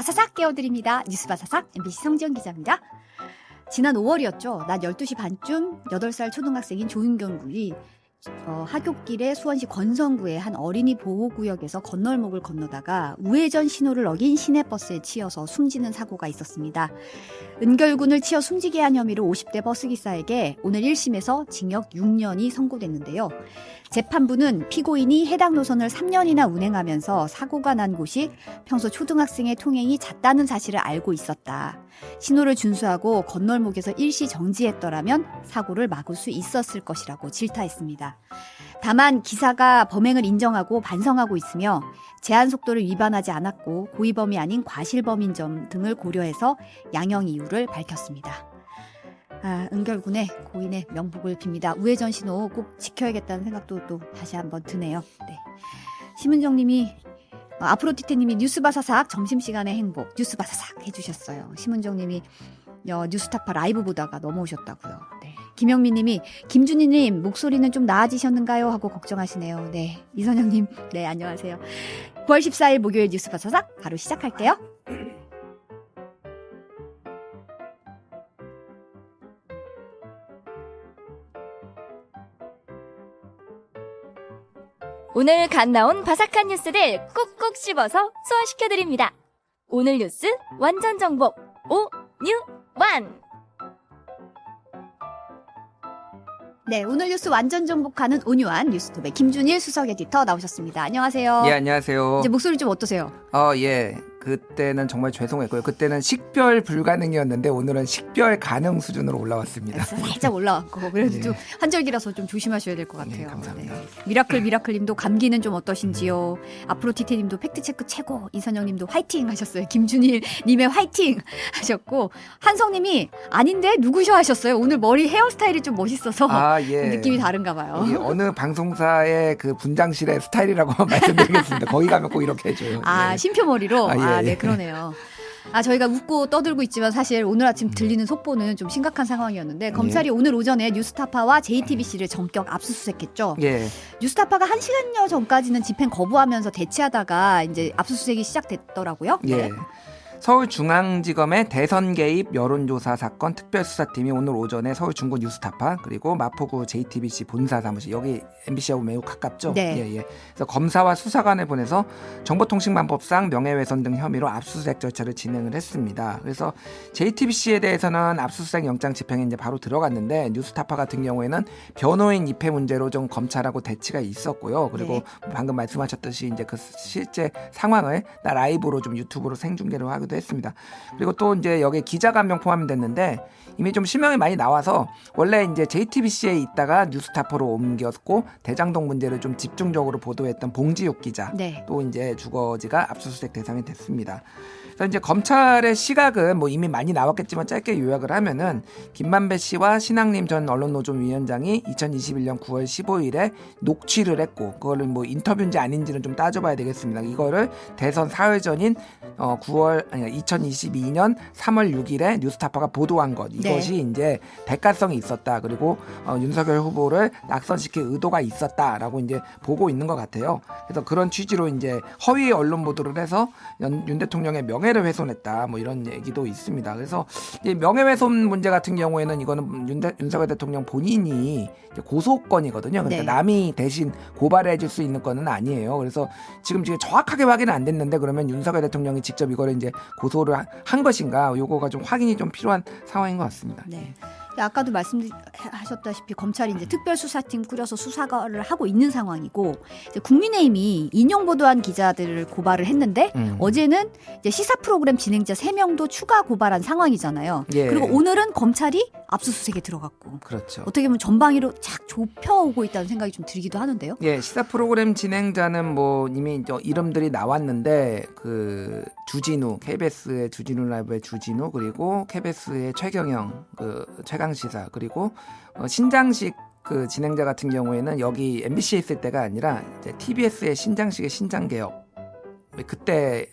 바사삭 깨워드립니다. 뉴스 바사삭 MBC 성지연 기자입니다. 지난 5월이었죠. 낮 12시 반쯤 8살 초등학생인 조윤경 군이 하굣길에 수원시 권성구의 한 어린이 보호구역에서 건널목을 건너다가 우회전 신호를 어긴 시내버스에 치여서 숨지는 사고가 있었습니다. 은결군을 치어 숨지게 한 혐의로 50대 버스기사에게 오늘 1심에서 징역 6년이 선고됐는데요. 재판부는 피고인이 해당 노선을 3년이나 운행하면서 사고가 난 곳이 평소 초등학생의 통행이 잦다는 사실을 알고 있었다. 신호를 준수하고 건널목에서 일시 정지했더라면 사고를 막을 수 있었을 것이라고 질타했습니다. 다만 기사가 범행을 인정하고 반성하고 있으며 제한 속도를 위반하지 않았고 고의범이 아닌 과실범인 점 등을 고려해서 양형 이유를 밝혔습니다. 은결군의 고인의 명복을 빕니다. 우회전 신호 꼭 지켜야겠다는 생각도 또 다시 한번 드네요. 네. 심은정님이 아프로티테님이 뉴스바사삭 점심시간의 행복 뉴스바사삭 해주셨어요. 심은정님이 뉴스타파 라이브 보다가 넘어오셨다고요. 네. 김영민님이 김준희님 목소리는 좀 나아지셨는가요? 하고 걱정하시네요. 네. 이선영님 네 안녕하세요. 9월 14일 목요일 뉴스바사삭 바로 시작할게요. 오늘 갓 나온 바삭한 뉴스를 꾹꾹 씹어서 소화시켜드립니다. 오늘 뉴스 완전 정복 오뉴완. 네, 오늘 뉴스 완전 정복하는 온유한 뉴스톱의 김준일 수석 에디터 나오셨습니다. 안녕하세요. 예, 안녕하세요. 이제 목소리 좀 어떠세요? 예. 그때는 정말 죄송했고요. 그때는 식별 불가능이었는데 오늘은 식별 가능 수준으로 올라왔습니다. 살짝 올라왔고 그래도 네. 좀 환절기라서 좀 조심하셔야 될 것 같아요. 네, 감사합니다. 미라클님도 감기는 좀 어떠신지요? 아프로티테님도 팩트체크 최고. 이선영님도 화이팅 하셨어요. 김준일님의 화이팅 하셨고 한성님이 아닌데 누구셔 하셨어요. 오늘 머리 헤어스타일이 좀 멋있어서 예. 느낌이 다른가 봐요. 여기 어느 방송사의 그 분장실의 스타일이라고 말씀드리겠습니다. 거기 가면 꼭 이렇게 해줘요. 네. 심표 머리로? 예. 네, 그러네요. 저희가 웃고 떠들고 있지만 사실 오늘 아침 들리는 속보는 좀 심각한 상황이었는데 검찰이 오늘 오전에 뉴스타파와 JTBC를 전격 압수수색했죠. 예. 뉴스타파가 1시간여 전까지는 집행 거부하면서 대치하다가 이제 압수수색이 시작됐더라고요. 예. 서울중앙지검의 대선 개입 여론조사 사건 특별수사팀이 오늘 오전에 서울 중구 뉴스타파 그리고 마포구 JTBC 본사 사무실 여기 MBC하고 매우 가깝죠. 네. 예. 그래서 검사와 수사관을 보내서 정보통신망법상 명예훼손 등 혐의로 압수수색 절차를 진행을 했습니다. 그래서 JTBC에 대해서는 압수수색 영장 집행에 이제 바로 들어갔는데 뉴스타파 같은 경우에는 변호인 입회 문제로 좀 검찰하고 대치가 있었고요. 그리고 네. 방금 말씀하셨듯이 이제 그 실제 상황을 라이브로 좀 유튜브로 생중계를 하기도 했습니다. 그리고 또 이제 여기 기자가 한 명 포함됐는데 이미 좀 실명이 많이 나와서 원래 이제 JTBC에 있다가 뉴스타파로 옮겼고 대장동 문제를 좀 집중적으로 보도했던 봉지욱 기자 네. 또 이제 주거지가 압수수색 대상이 됐습니다. 그래서 이제 검찰의 시각은 뭐 이미 많이 나왔겠지만 짧게 요약을 하면은 김만배 씨와 신학림 전 언론노조 위원장이 2021년 9월 15일에 녹취를 했고 그거를 뭐 인터뷰인지 아닌지는 좀 따져봐야 되겠습니다. 이거를 대선 사흘 전인 2022년 3월 6일에 뉴스타파가 보도한 것 이것이 네. 이제 대가성이 있었다. 그리고 윤석열 후보를 낙선시킬 의도가 있었다라고 이제 보고 있는 것 같아요. 그래서 그런 취지로 이제 허위 언론 보도를 해서 윤 대통령의 명예를 훼손했다. 뭐 이런 얘기도 있습니다. 그래서 이 명예훼손 문제 같은 경우에는 이거는 윤석열 대통령 본인이 고소권이거든요. 그러니까 네. 남이 대신 고발해줄 수 있는 건은 아니에요. 그래서 지금 정확하게 확인은 안 됐는데 그러면 윤석열 대통령이 직접 이거를 이제 고소를 한 것인가? 요거가 좀 확인이 좀 필요한 상황인 것 같습니다. 네. 아까도 말씀하셨다시피 검찰이 이제 특별수사팀 꾸려서 수사를 하고 있는 상황이고 이제 국민의힘이 인용 보도한 기자들을 고발을 했는데 어제는 이제 시사 프로그램 진행자 3명도 추가 고발한 상황이잖아요. 예. 그리고 오늘은 검찰이 압수수색에 들어갔고 그렇죠. 어떻게 보면 전방위로 착 좁혀오고 있다는 생각이 좀 들기도 하는데요. 예, 시사 프로그램 진행자는 뭐 이미 이름들이 나왔는데 그 주진우, KBS의 주진우 라이브의 주진우 그리고 KBS의 최경영 그 최강 시사 그리고 신장식 그 진행자 같은 경우에는 여기 MBC에 있을 때가 아니라 이제 TBS의 신장식의 신장개혁 그때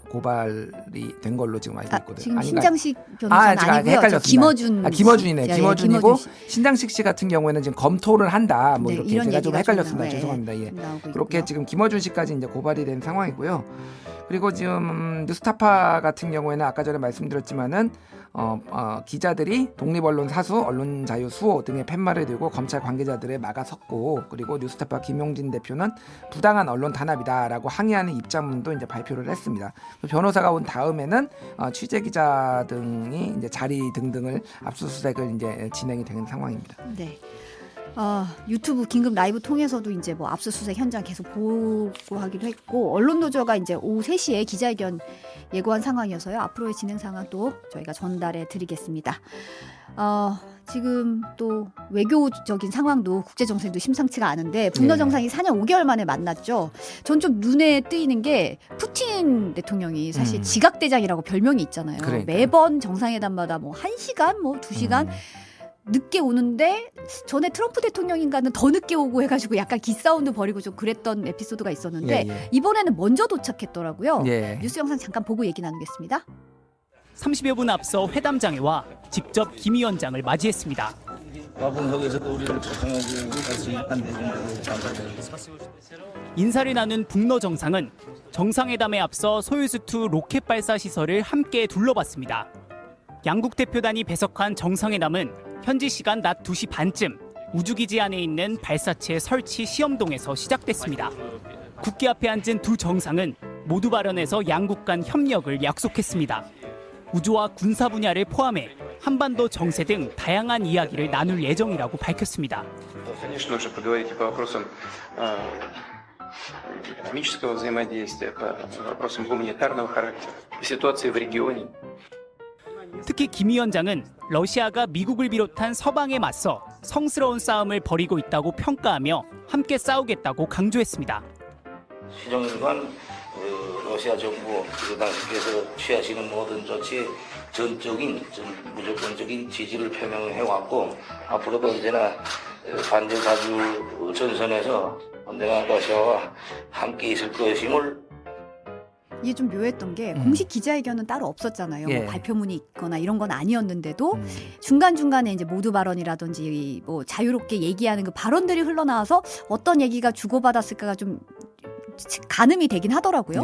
고발이 된 걸로 지금 알고 있거든요. 지금 아닌가요? 신장식 변호사는 제가 아니고요. 헷갈렸습니다. 김어준 김어준이네. 예, 김어준이고 김어준 씨. 신장식 씨 같은 경우에는 지금 검토를 한다. 뭐 네, 이렇게 이런 제가 좀 얘기가 헷갈렸습니다. 좀, 죄송합니다. 예. 나오고 그렇게 있고요. 지금 김어준 씨까지 이제 고발이 된 상황이고요. 그리고 지금 뉴스타파 같은 경우에는 아까 전에 말씀드렸지만은 기자들이 독립언론 사수, 언론 자유 수호 등의 팻말을 들고 검찰 관계자들을 막아섰고, 그리고 뉴스타파 김용진 대표는 부당한 언론 탄압이다라고 항의하는 입장문도 이제 발표를 했습니다. 변호사가 온 다음에는 취재 기자 등이 이제 자리 등등을 압수수색을 이제 진행이 되는 상황입니다. 네. 유튜브 긴급 라이브 통해서도 이제 뭐 압수수색 현장 계속 보고하기도 했고, 언론노조가 이제 오후 3시에 기자회견 예고한 상황이어서요. 앞으로의 진행 상황도 저희가 전달해 드리겠습니다. 지금 또 외교적인 상황도 국제 정세도 심상치가 않은데 분노 정상이 4년 5개월 만에 만났죠. 전 좀 눈에 띄는 게 푸틴 대통령이 사실 지각대장이라고 별명이 있잖아요. 그러니까요. 매번 정상회담마다 뭐 1시간, 뭐 2시간 늦게 오는데 전에 트럼프 대통령인가는 더 늦게 오고 해가지고 약간 기싸움도 벌이고 좀 그랬던 에피소드가 있었는데 이번에는 먼저 도착했더라고요. 뉴스 영상 잠깐 보고 얘기 나누겠습니다. 30여 분 앞서 회담장에 와 직접 김 위원장을 맞이했습니다. 와분석에서도 우리를 초청하기 다시 감사드립니다. 인사를 나눈 북러 정상은 정상회담에 앞서 소유스2 로켓 발사 시설을 함께 둘러봤습니다. 양국 대표단이 배석한 정상회담은 현지 시간 낮 2시 반쯤 우주기지 안에 있는 발사체 설치 시험동에서 시작됐습니다. 국기 앞에 앉은 두 정상은 모두 발언에서 양국 간 협력을 약속했습니다. 우주와 군사 분야를 포함해 한반도 정세 등 다양한 이야기를 나눌 예정이라고 밝혔습니다. Конечно, нужно поговорить и по вопросам экономического взаимодействия, по вопросам гуманитарного характера, ситуации в регионе. 특히 김 위원장은 러시아가 미국을 비롯한 서방에 맞서 성스러운 싸움을 벌이고 있다고 평가하며 함께 싸우겠다고 강조했습니다. 시정일관 러시아 정부 그 당시께서 취하시는 모든 조치에 전적인 무조건적인 지지를 표명해왔고 앞으로도 언제나 반제 자주 전선에서 언제나 러시아와 함께 있을 것임을. 이게 좀 묘했던 게 공식 기자회견은 따로 없었잖아요. 뭐 발표문이 있거나 이런 건 아니었는데도 중간중간에 이제 모두 발언이라든지 뭐 자유롭게 얘기하는 그 발언들이 흘러나와서 어떤 얘기가 주고받았을까가 좀 가늠이 되긴 하더라고요.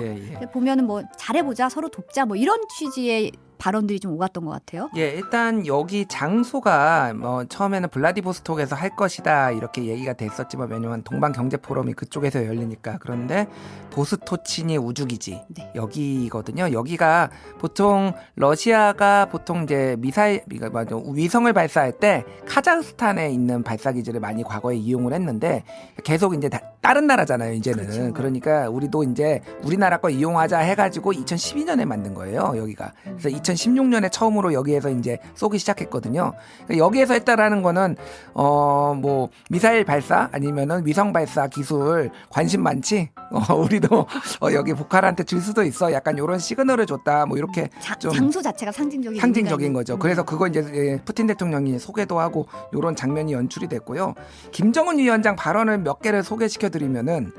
보면은 뭐 잘해보자, 서로 돕자, 뭐 이런 취지의 발언들이 좀 오갔던 것 같아요. 일단 여기 장소가 뭐 처음에는 블라디보스톡에서 할 것이다 이렇게 얘기가 됐었지만, 왜냐면 동방 경제 포럼이 그쪽에서 열리니까. 그런데 보스토치니 우주기지 여기거든요. 여기가 보통 러시아가 보통 이제 위성을 발사할 때 카자흐스탄에 있는 발사기지를 많이 과거에 이용을 했는데 계속 이제 다른 나라잖아요, 이제는. 그렇죠. 그러니까 우리도 이제 우리나라 거 이용하자 해가지고 2012년에 만든 거예요, 여기가. 그래서 2016년에 처음으로 여기에서 이제 쏘기 시작했거든요. 여기에서 했다라는 거는 뭐 미사일 발사 아니면은 위성 발사 기술 관심 많지? 우리도 여기 북한한테 줄 수도 있어. 약간 이런 시그널을 줬다. 뭐 이렇게 좀 장소 자체가 상징적인 거죠. 그래서 그거 이제 푸틴 대통령이 소개도 하고 이런 장면이 연출이 됐고요. 김정은 위원장 발언을 몇 개를 소개시켜드리면은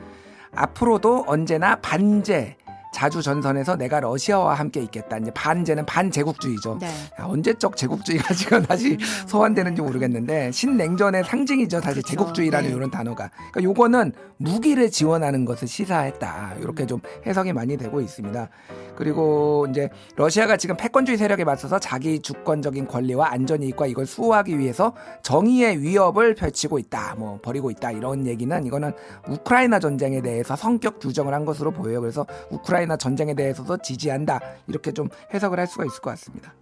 앞으로도 언제나 반제 자주 전선에서 내가 러시아와 함께 있겠다. 이제 반제는 반제국주의죠. 언제적 제국주의가 지금 다시 소환되는지 모르겠는데 신냉전의 상징이죠. 사실 그렇죠. 제국주의라는 이런 단어가. 그러니까 요거는 무기를 지원하는 것을 시사했다. 이렇게 좀 해석이 많이 되고 있습니다. 그리고 이제 러시아가 지금 패권주의 세력에 맞서서 자기 주권적인 권리와 안전 이익과 이걸 수호하기 위해서 정의의 위협을 펼치고 있다. 뭐 벌이고 있다. 이런 얘기는 이거는 우크라이나 전쟁에 대해서 성격 규정을 한 것으로 보여요. 그래서 우크라이나 전쟁에 대해서도 지지한다. 이렇게 좀 해석을 할 수가 있을 것 같습니다.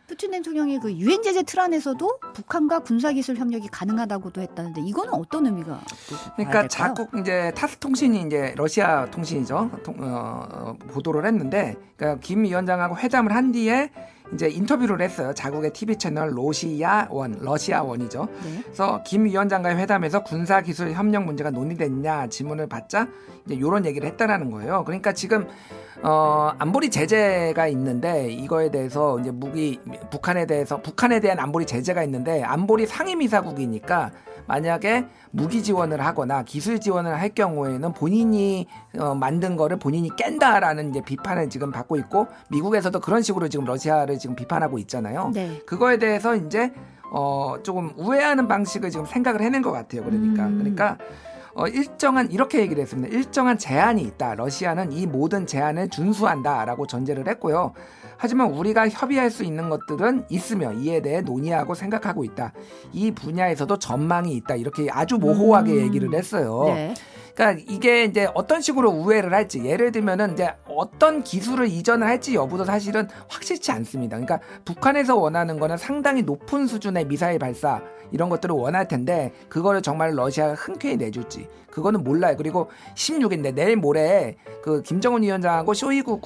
푸틴 대통령이 그 유엔 제재 틀 안에서도 북한과 군사기술 협력이 가능하다고도 했다는데 이거는 어떤 의미가 그러니까 자국 이제 타스 통신이 이제 러시아 통신이죠. 보도를 했는데, 그러니까 김 위원장하고 회담을 한 뒤에 이제 인터뷰를 했어요. 자국의 TV 채널 러시아원이죠. 그래서 김 위원장과의 회담에서 군사기술 협력 문제가 논의됐냐 질문을 받자 이제 이런 얘기를 했다라는 거예요. 그러니까 지금 안보리 제재가 있는데 이거에 대해서 이제 북한에 대한 안보리 제재가 있는데 안보리 상임이사국이니까 만약에 무기 지원을 하거나 기술 지원을 할 경우에는 본인이 만든 거를 본인이 깬다라는 이제 비판을 지금 받고 있고, 미국에서도 그런 식으로 지금 러시아를 지금 비판하고 있잖아요. 그거에 대해서 이제 조금 우회하는 방식을 지금 생각을 해낸 것 같아요. 그러니까 일정한 이렇게 얘기를 했습니다. 일정한 제한이 있다. 러시아는 이 모든 제한을 준수한다라고 전제를 했고요. 하지만 우리가 협의할 수 있는 것들은 있으며 이에 대해 논의하고 생각하고 있다. 이 분야에서도 전망이 있다. 이렇게 아주 모호하게 얘기를 했어요. 네. 그러니까 이게 이제 어떤 식으로 우회를 할지, 예를 들면은 이제 어떤 기술을 이전을 할지 여부도 사실은 확실치 않습니다. 그러니까 북한에서 원하는 거는 상당히 높은 수준의 미사일 발사 이런 것들을 원할 텐데 그거를 정말 러시아가 흔쾌히 내줄지 그거는 몰라요. 그리고 16일인데 내일 모레 그 김정은 위원장하고 쇼이구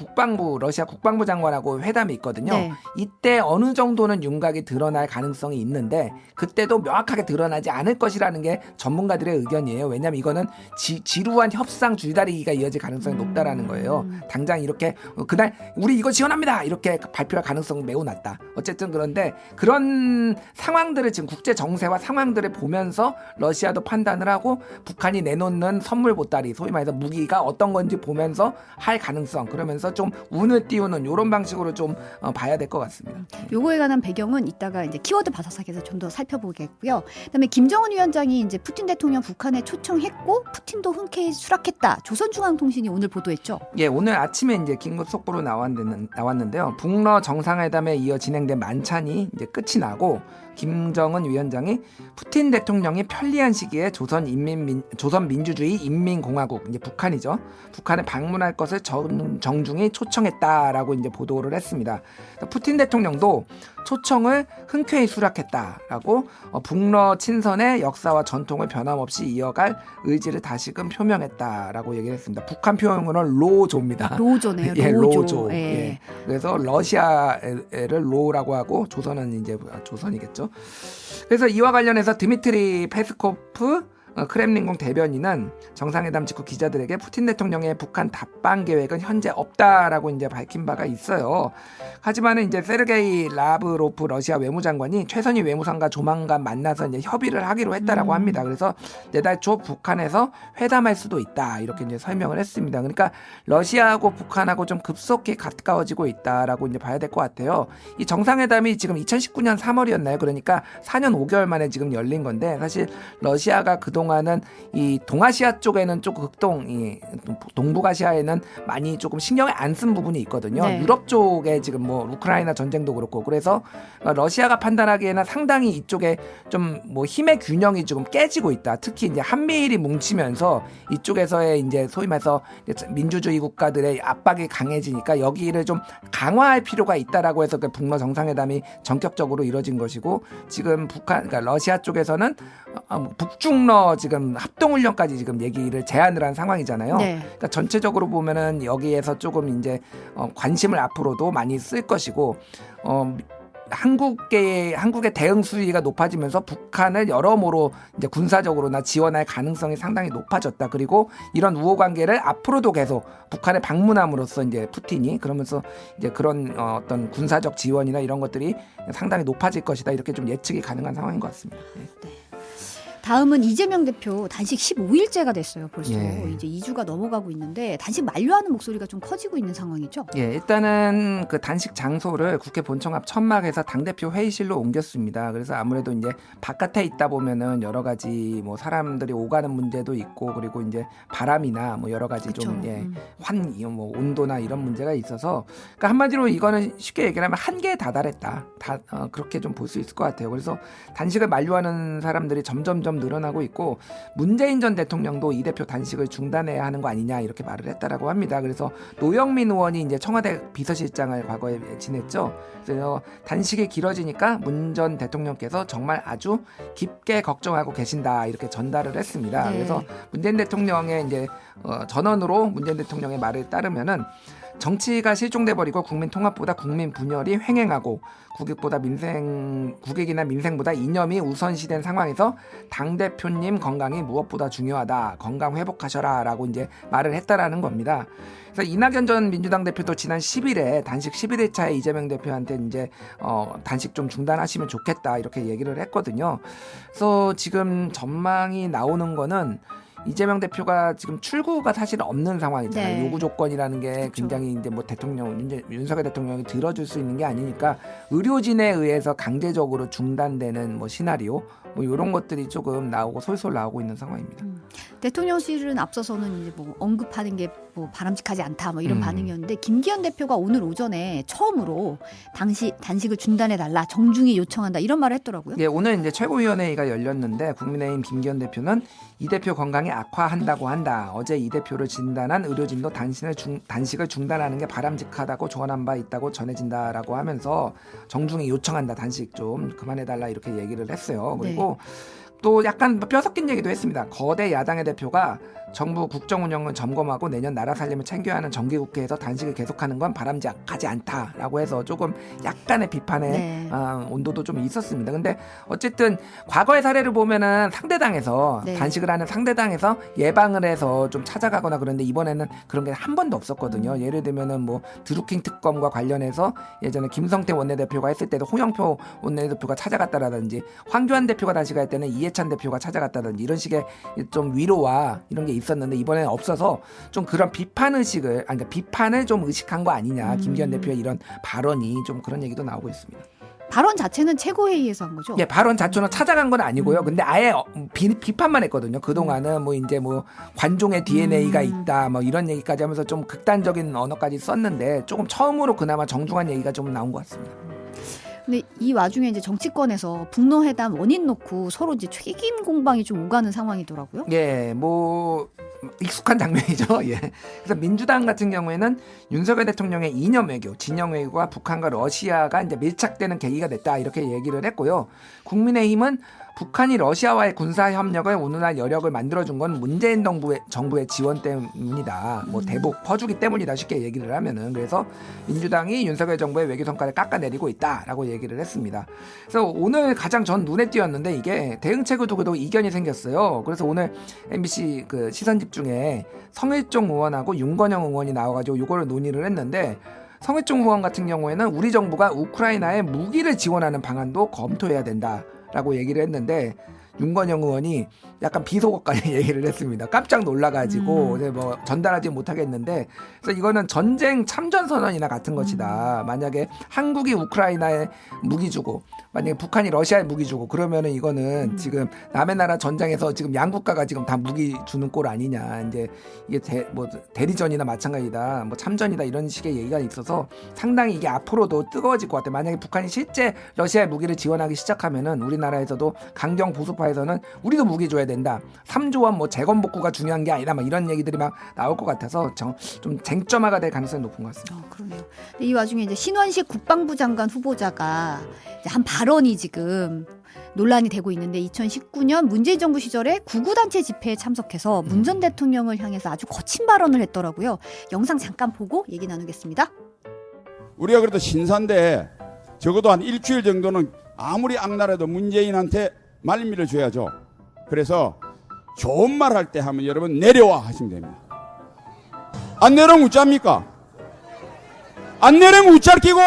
러시아 국방부 장관하고 회담이 있거든요. 네. 이때 어느 정도는 윤곽이 드러날 가능성이 있는데 그때도 명확하게 드러나지 않을 것이라는 게 전문가들의 의견이에요. 왜냐하면 이거는 지루한 협상 줄다리기가 이어질 가능성이 높다라는 거예요. 당장 이렇게 그날 우리 이거 지원합니다 이렇게 발표할 가능성은 매우 낮다. 어쨌든 그런데 그런 상황들을 지금 국제 정세와 상황들을 보면서 러시아도 판단을 하고 북한이 내놓는 선물 보따리 소위 말해서 무기가 어떤 건지 보면서 할 가능성 그러면서 좀 운을 띄우는 이런 방식으로 좀 봐야 될 것 같습니다. 요거에 관한 배경은 이따가 이제 키워드 바사삭에서 좀 더 살펴보겠고요. 그다음에 김정은 위원장이 이제 푸틴 대통령 북한에 초청했고 푸틴도 흔쾌히 수락했다. 조선중앙통신이 오늘 보도했죠. 예, 오늘 아침에 이제 긴급 속보로 나왔는데요. 북러 정상회담에 이어 진행된 만찬이 이제 끝이 나고 김정은 위원장이 푸틴 대통령이 편리한 시기에 조선민주주의 인민공화국 이제 북한이죠. 북한에 방문할 것을 정중히 초청했다라고 이제 보도를 했습니다. 푸틴 대통령도 초청을 흔쾌히 수락했다라고 북러 친선의 역사와 전통을 변함없이 이어갈 의지를 다시금 표명했다라고 얘기를 했습니다. 북한 표현으로는 로조입니다. 로조네요. 예, 로조. 로조. 예. 예. 그래서 러시아를 로라고 하고 조선은 이제 조선이겠죠. 그래서 이와 관련해서 드미트리 페스코프 크렘린궁 대변인은 정상회담 직후 기자들에게 푸틴 대통령의 북한 답방 계획은 현재 없다라고 이제 밝힌 바가 있어요. 하지만은 이제 세르게이 라브로프 러시아 외무장관이 최선희 외무상과 조만간 만나서 이제 협의를 하기로 했다라고 합니다. 그래서 내달 초 북한에서 회담할 수도 있다 이렇게 이제 설명을 했습니다. 그러니까 러시아하고 북한하고 좀 급속히 가까워지고 있다라고 이제 봐야 될 것 같아요. 이 정상회담이 지금 2019년 3월이었나요? 그러니까 4년 5개월 만에 지금 열린 건데 사실 러시아가 그동안은 이 동아시아 쪽에는 조금 동북아시아에는 많이 조금 신경을 안 쓴 부분이 있거든요. 네. 유럽 쪽에 지금 뭐 우크라이나 전쟁도 그렇고 그래서 러시아가 판단하기에는 상당히 이쪽에 좀 뭐 힘의 균형이 조금 깨지고 있다. 특히 이제 한미일이 뭉치면서 이쪽에서의 이제 소위 말해서 민주주의 국가들의 압박이 강해지니까 여기를 좀 강화할 필요가 있다라고 해서 그 북러 정상회담이 전격적으로 이뤄진 것이고 지금 그러니까 러시아 쪽에서는 북중러 지금 합동훈련까지 지금 얘기를 제안을 한 상황이잖아요. 네. 그러니까 전체적으로 보면은 여기에서 조금 이제 관심을 앞으로도 많이 쓸 것이고 한국의 대응 수위가 높아지면서 북한을 여러모로 이제 군사적으로나 지원할 가능성이 상당히 높아졌다. 그리고 이런 우호 관계를 앞으로도 계속 북한에 방문함으로써 이제 푸틴이 그러면서 이제 그런 어떤 군사적 지원이나 이런 것들이 상당히 높아질 것이다. 이렇게 좀 예측이 가능한 상황인 것 같습니다. 네. 다음은 이재명 대표 단식 15일째가 됐어요. 벌써 예. 이제 2주가 넘어가고 있는데 단식 만료하는 목소리가 좀 커지고 있는 상황이죠. 예, 일단은 그 단식 장소를 국회 본청 앞 천막에서 당대표 회의실로 옮겼습니다. 그래서 아무래도 이제 바깥에 있다 보면은 여러 가지 뭐 사람들이 오가는 문제도 있고 그리고 이제 바람이나 뭐 여러 가지 그쵸. 좀 뭐 온도나 이런 문제가 있어서 그러니까 한마디로 이거는 쉽게 얘기를 하면 한계에 다다랐다. 그렇게 좀 볼 수 있을 것 같아요. 그래서 단식을 만료하는 사람들이 점점 늘어나고 있고 문재인 전 대통령도 이 대표 단식을 중단해야 하는 거 아니냐 이렇게 말을 했다라고 합니다. 그래서 노영민 의원이 이제 청와대 비서실장을 과거에 지냈죠. 그래서 단식이 길어지니까 문 전 대통령께서 정말 아주 깊게 걱정하고 계신다 이렇게 전달을 했습니다. 네. 그래서 문재인 대통령의 이제 전언으로 문재인 대통령의 말을 따르면은 정치가 실종돼 버리고 국민 통합보다 국민 분열이 횡행하고 국익이나 민생보다 이념이 우선시된 상황에서 당 대표님 건강이 무엇보다 중요하다. 건강 회복하셔라라고 이제 말을 했다라는 겁니다. 그래서 이낙연 전 민주당 대표도 지난 10일에 단식 11일차에 이재명 대표한테 이제 단식 좀 중단하시면 좋겠다 이렇게 얘기를 했거든요. 그래서 지금 전망이 나오는 거는 이재명 대표가 지금 출구가 사실 없는 상황이잖아요. 네. 요구 조건이라는 게 그렇죠. 굉장히 이제 뭐 윤석열 대통령이 들어줄 수 있는 게 아니니까 의료진에 의해서 강제적으로 중단되는 뭐 시나리오 뭐 이런 것들이 조금 나오고 솔솔 나오고 있는 상황입니다. 대통령실은 앞서서는 이제 뭐 언급하는 게 뭐 바람직하지 않다 뭐 이런 음. 반응이었는데 김기현 대표가 오늘 오전에 처음으로 단식을 중단해 달라 정중히 요청한다 이런 말을 했더라고요. 예, 오늘 이제 최고위원회의가 열렸는데 국민의힘 김기현 대표는 이 대표 건강이 악화한다고 한다. 어제 이 대표를 진단한 의료진도 단식을 중단하는 게 바람직하다고 조언한 바 있다고 전해진다라고 하면서 정중히 요청한다. 단식 좀 그만해달라 이렇게 얘기를 했어요. 그리고 또 약간 뼈 섞인 얘기도 했습니다. 거대 야당의 대표가 정부 국정 운영을 점검하고 내년 나라 살림을 챙겨야 하는 정기국회에서 단식을 계속하는 건 바람직하지 않다라고 해서 조금 약간의 비판의 네. 온도도 좀 있었습니다. 근데 어쨌든 과거의 사례를 보면은 상대당에서 네. 단식을 하는 상대당에서 예방을 해서 좀 찾아가거나 그런데 이번에는 그런 게 한 번도 없었거든요. 예를 들면은 뭐 드루킹 특검과 관련해서 예전에 김성태 원내대표가 했을 때도 홍영표 원내대표가 찾아갔다라든지 황교안 대표가 단식할 때는 이해찬 대표가 찾아갔다든지 이런 식의 좀 위로와 이런 게 있었는데 이번에는 없어서 좀 그런 비판 의식을 그러니까 비판을 좀 의식한 거 아니냐 김기현 대표의 이런 발언이 좀 그런 얘기도 나오고 있습니다. 발언 자체는 최고회의에서 한 거죠. 예, 발언 자체는 찾아간 건 아니고요. 근데 아예 비판만 했거든요. 그동안은 뭐 이제 뭐 관종의 DNA가 있다 뭐 이런 얘기까지 하면서 좀 극단적인 언어까지 썼는데 조금 처음으로 그나마 정중한 얘기가 좀 나온 것 같습니다. 근데 이 와중에 이제 정치권에서 북러회담 원인 놓고 서로 이제 책임 공방이 좀 오가는 상황이더라고요. 예, 뭐 익숙한 장면이죠. 예. 그래서 민주당 같은 경우에는 윤석열 대통령의 이념 외교, 진영 외교와 북한과 러시아가 이제 밀착되는 계기가 됐다 이렇게 얘기를 했고요. 국민의힘은 북한이 러시아와의 군사 협력을 오늘날 여력을 만들어준 건 문재인 정부의 지원 때문이다. 뭐 대북 퍼주기 때문이다. 쉽게 얘기를 하면은 그래서 민주당이 윤석열 정부의 외교 성과를 깎아내리고 있다라고 얘기를 했습니다. 그래서 오늘 가장 전 눈에 띄었는데 이게 대응책을 두고도 이견이 생겼어요. 그래서 오늘 MBC 그 시선 집중에 성일종 의원하고 윤건영 의원이 나와가지고 이거를 논의를 했는데. 성일종 의원 같은 경우에는 우리 정부가 우크라이나에 무기를 지원하는 방안도 검토해야 된다라고 얘기를 했는데 윤건영 의원이 약간 비속어까지 얘기를 했습니다. 깜짝 놀라가지고 뭐 전달하지 못하겠는데 그래서 이거는 전쟁 참전 선언이나 같은 것이다. 만약에 한국이 우크라이나에 무기 주고 만약에 북한이 러시아에 무기 주고 그러면은 이거는 지금 남의 나라 전장에서 지금 양국가가 지금 다 무기 주는 꼴 아니냐. 이제 이게 대리전이나 마찬가지다. 뭐 참전이다 이런 식의 얘기가 있어서 상당히 이게 앞으로도 뜨거워질 것 같아요. 만약에 북한이 실제 러시아에 무기를 지원하기 시작하면은 우리나라에서도 강경 보수파에서는 우리도 무기 줘야 된다. 3조 원 뭐 재건 복구가 중요한 게 아니다. 막 이런 얘기들이 막 나올 것 같아서 좀 쟁점화가 될 가능성이 높은 것 같습니다. 그러네요. 근데 이 와중에 이제 신원식 국방부 장관 후보자가 이제 한 발언이 지금 논란이 되고 있는데 2019년 문재인 정부 시절에 구구단체 집회에 참석해서 문 전 대통령을 향해서 아주 거친 발언을 했더라고요. 영상 잠깐 보고 얘기 나누겠습니다. 우리가 그래도 신사인데 적어도 한 일주일 정도는 아무리 악랄해도 문재인한테 말미를 줘야죠. 그래서 좋은 말 할 때 하면 여러분 내려와 하시면 됩니다. 안 내려면 우짜입니까? 안 내려면 우짜를 끼고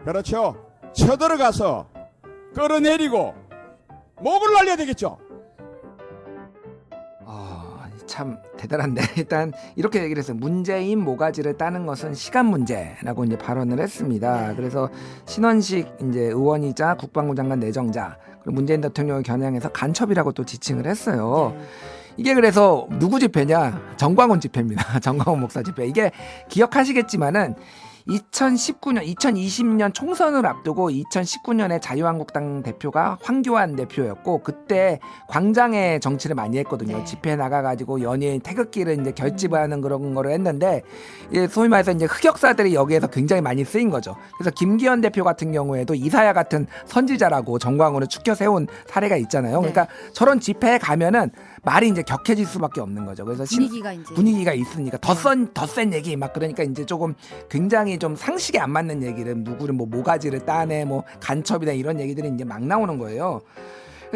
그렇죠. 쳐들어가서 끌어내리고 목을 날려야 되겠죠. 참 대단한데 일단 이렇게 얘기를 했어요. 문재인 모가지를 따는 것은 시간 문제라고 이제 발언을 했습니다. 그래서 신원식 이제 의원이자 국방부 장관 내정자 그리고 문재인 대통령을 겨냥해서 간첩이라고 또 지칭을 했어요. 이게 그래서 누구 집회냐? 정광훈 집회입니다. 정광훈 목사 집회. 이게 기억하시겠지만은 2020년 총선을 앞두고 2019년에 자유한국당 대표가 황교안 대표였고 그때 광장에 정치를 많이 했거든요. 네. 집회 나가가지고 연예인 태극기를 이제 결집하는 그런 거를 했는데 소위 말해서 이제 흑역사들이 여기에서 굉장히 많이 쓰인 거죠. 그래서 김기현 대표 같은 경우에도 이사야 같은 선지자라고 정광훈을 축켜 세운 사례가 있잖아요. 그러니까 저런 집회에 가면은 말이 이제 격해질 수밖에 없는 거죠. 그래서 분위기가 있으니까 더 센 얘기 막 그러니까 이제 조금 굉장히 좀 상식에 안 맞는 얘기를 누구를 뭐 모가지를 따내 뭐 간첩이다 이런 얘기들이 이제 막 나오는 거예요.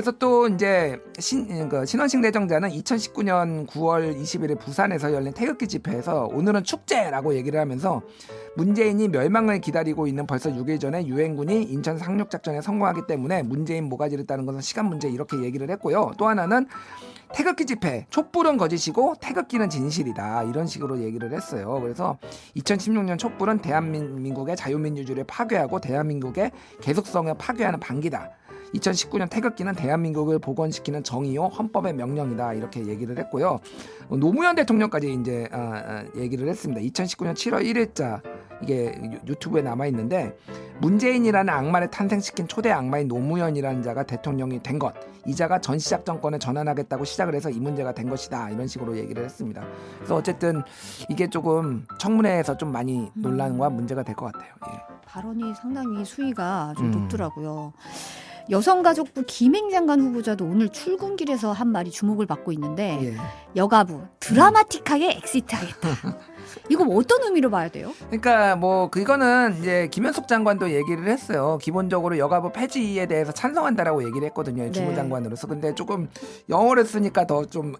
그래서 또 이제 신원식 내정자는 2019년 9월 20일에 부산에서 열린 태극기 집회에서 오늘은 축제라고 얘기를 하면서 문재인이 멸망을 기다리고 있는 벌써 6일 전에 유엔군이 인천 상륙작전에 성공하기 때문에 문재인 모가지를 따는 것은 시간 문제 이렇게 얘기를 했고요. 또 하나는 태극기 집회, 촛불은 거짓이고 태극기는 진실이다 이런 식으로 얘기를 했어요. 그래서 2016년 촛불은 대한민국의 자유민주주의를 파괴하고 대한민국의 계속성을 파괴하는 반기다. 2019년 태극기는 대한민국을 복원시키는 정의요 헌법의 명령이다 이렇게 얘기를 했고요. 노무현 대통령까지 이제 얘기를 했습니다. 2019년 7월 1일자 이게 유튜브에 남아 있는데 문재인이라는 악마를 탄생시킨 초대 악마인 노무현이라는 자가 대통령이 된 것, 이 자가 전시작 정권을 전환하겠다고 시작을 해서 이 문제가 된 것이다 이런 식으로 얘기를 했습니다. 그래서 어쨌든 이게 조금 청문회에서 좀 많이 논란과 문제가 될 것 같아요. 예. 발언이 상당히 수위가 좀 높더라고요. 여성가족부 김행장관 후보자도 오늘 출근길에서 한 말이 주목을 받고 있는데 예. 여가부 드라마틱하게 엑시트하겠다. 이거 뭐 어떤 의미로 봐야 돼요? 그러니까 뭐 그거는 이제 김현숙 장관도 얘기를 했어요. 기본적으로 여가부 폐지에 대해서 찬성한다라고 얘기를 했거든요. 네. 주무장관으로서. 근데 조금 영어를 쓰니까 더 좀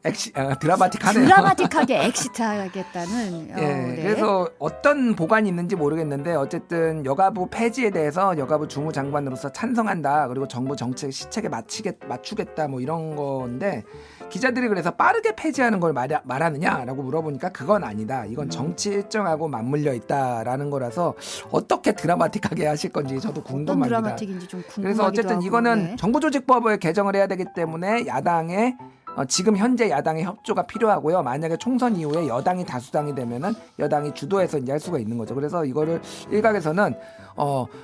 드라마틱하네요. 드라마틱하게 엑시트하겠다는. 예, 네. 그래서 어떤 보관이 있는지 모르겠는데 어쨌든 여가부 폐지에 대해서 여가부 주무장관으로서 찬성한다. 그리고 정부 정책 시책에 맞추겠다 뭐 이런 건데 기자들이 그래서 빠르게 폐지하는 걸 말하느냐라고 물어보니까 그건 아니다. 이건 정치 일정하고 맞물려 있다라는 거라서 어떻게 드라마틱하게 하실 건지 저도 어떤 궁금합니다. 드라마틱인지 좀 궁금하기도 그래서 어쨌든 하고, 이거는 네. 정부조직법을 개정을 해야 되기 때문에 야당의 지금 현재 야당의 협조가 필요하고요. 만약에 총선 이후에 여당이 다수당이 되면은 여당이 주도해서 이제 할 수가 있는 거죠. 그래서 이거를 일각에서는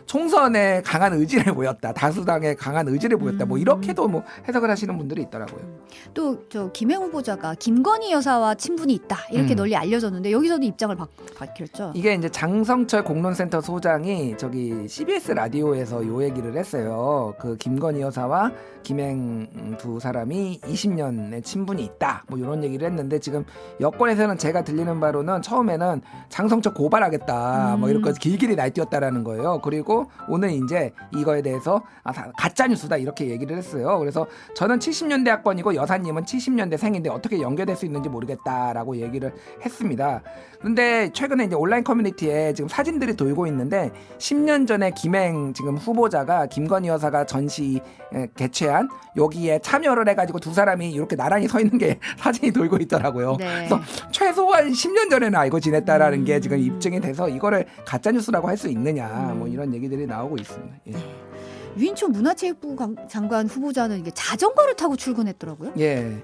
총선에 강한 의지를 보였다, 다수당에 강한 의지를 보였다, 뭐 이렇게도 뭐 해석을 하시는 분들이 있더라고요. 또 저 김행 후보자가 김건희 여사와 친분이 있다 이렇게 널리 알려졌는데 여기서도 입장을 밝혔죠. 이게 이제 장성철 공론센터 소장이 저기 CBS 라디오에서 요 얘기를 했어요. 그 김건희 여사와 김행 두 사람이 20년의 친분이 있다. 뭐 이런 얘기를 했는데 지금 여권에서는 제가 들리는 바로는 처음에는 장성철 고발하겠다. 뭐 이렇게 길길이 날뛰었다라는 거예요. 그리고 오늘 이제 이거에 대해서 가짜 뉴스다 이렇게 얘기를 했어요. 그래서 저는 70년대 학번이고 여사님은 70년대 생인데 어떻게 연결될 수 있는지 모르겠다라고 얘기를 했습니다. 근데 최근에 이제 온라인 커뮤니티에 지금 사진들이 돌고 있는데 10년 전에 김행 지금 후보자가 김건희 여사가 전시 개최한 여기에 참여를 해가지고 두 사람이 이렇게 나란히 서 있는 게 사진이 돌고 있더라고요. 네. 그래서 최소한 10년 전에는 알고 지냈다라는 게 지금 입증이 돼서 이거를 가짜 뉴스라고 할 수 있느냐 뭐 이런 얘기들이 나오고 있습니다. 예. 유인촌 문화체육부 장관 후보자는 이게 자전거를 타고 출근했더라고요. 예.